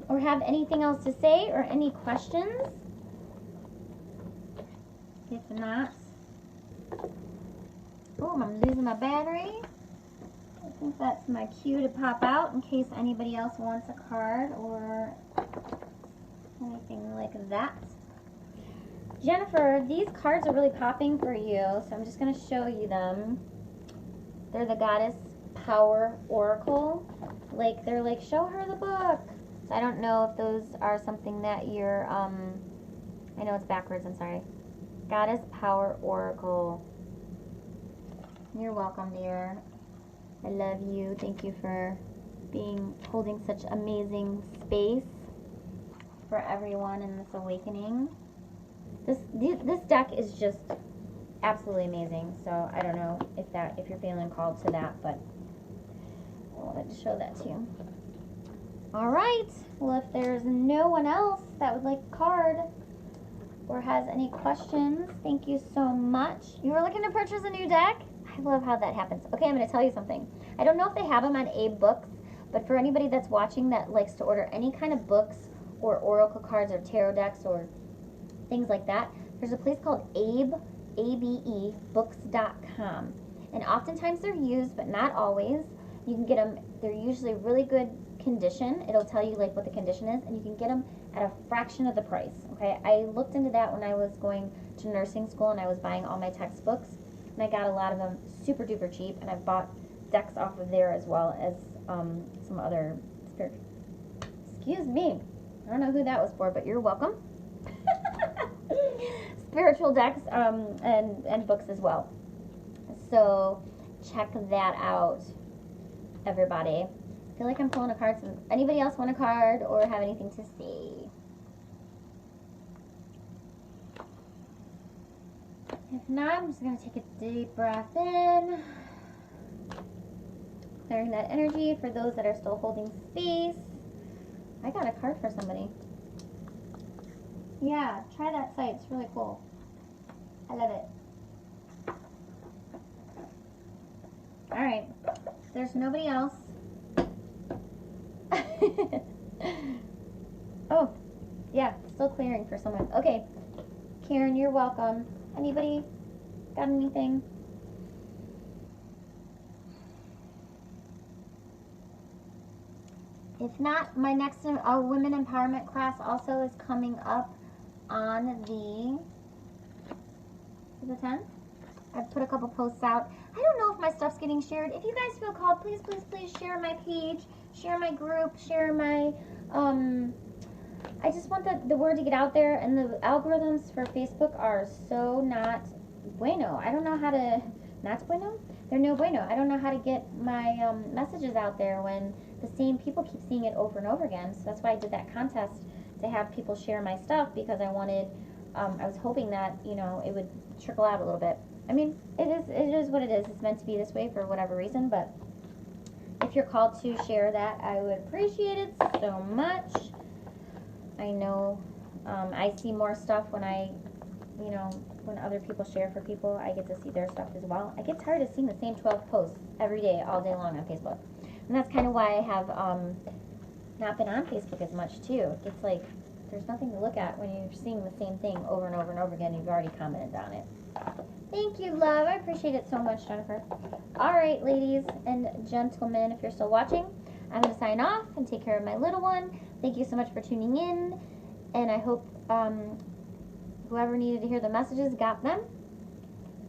Or have anything else to say or any questions? If not, oh, I'm losing my battery. I think that's my cue to pop out in case anybody else wants a card or anything like that. Jennifer, these cards are really popping for you, so I'm just going to show you them. They're the Goddess Power Oracle. Like, they're like, show her the book. So I don't know if those are something that you're, I know it's backwards, I'm sorry. Goddess Power Oracle. You're welcome, dear. I love you. Thank you for holding such amazing space for everyone in this awakening. This deck is just absolutely amazing. So I don't know if you're feeling called to that, but I wanted to show that to you. All right. Well, if there's no one else that would like a card or has any questions, thank you so much. You were looking to purchase a new deck? I love how that happens. Okay, I'm going to tell you something. I don't know if they have them on Abe Books, but for anybody that's watching that likes to order any kind of books or oracle cards or tarot decks or things like that, there's a place called Abe, A-B-E, books.com. And oftentimes they're used, but not always. You can get them, they're usually really good condition. It'll tell you like what the condition is, and you can get them at a fraction of the price. Okay, I looked into that when I was going to nursing school and I was buying all my textbooks, and I got a lot of them super duper cheap, and I've bought decks off of there as well as some other excuse me, I don't know who that was for, but you're welcome. Spiritual decks and books as well. So check that out, everybody. I feel like I'm pulling a card. So anybody else want a card or have anything to say? If not, I'm just going to take a deep breath in. Clearing that energy for those that are still holding space. I got a card for somebody. Yeah, try that site. It's really cool. I love it. Alright. There's nobody else. Oh, yeah, still clearing for someone. Okay, Karen, you're welcome. Anybody got anything? If not, my next women empowerment class also is coming up on the 10th. I've put a couple posts out. I don't know if my stuff's getting shared. If you guys feel called, please, please, please share my page, share my group, share my, I just want the word to get out there, and the algorithms for Facebook are so not bueno. I don't know how to, not bueno? They're no bueno. I don't know how to get my messages out there when the same people keep seeing it over and over again. So that's why I did that contest to have people share my stuff, because I wanted, I was hoping that, you know, it would trickle out a little bit. I mean, it is what it is. It's meant to be this way for whatever reason, but if you're called to share that, I would appreciate it so much. I know I see more stuff when when other people share for people, I get to see their stuff as well. I get tired of seeing the same 12 posts every day, all day long on Facebook. And that's kind of why I have not been on Facebook as much, too. It's like there's nothing to look at when you're seeing the same thing over and over and over again. You've already commented on it. Thank you, love. I appreciate it so much, Jennifer. All right, ladies and gentlemen, if you're still watching, I'm going to sign off and take care of my little one. Thank you so much for tuning in, and I hope whoever needed to hear the messages got them.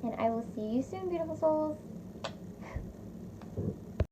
And I will see you soon, beautiful souls.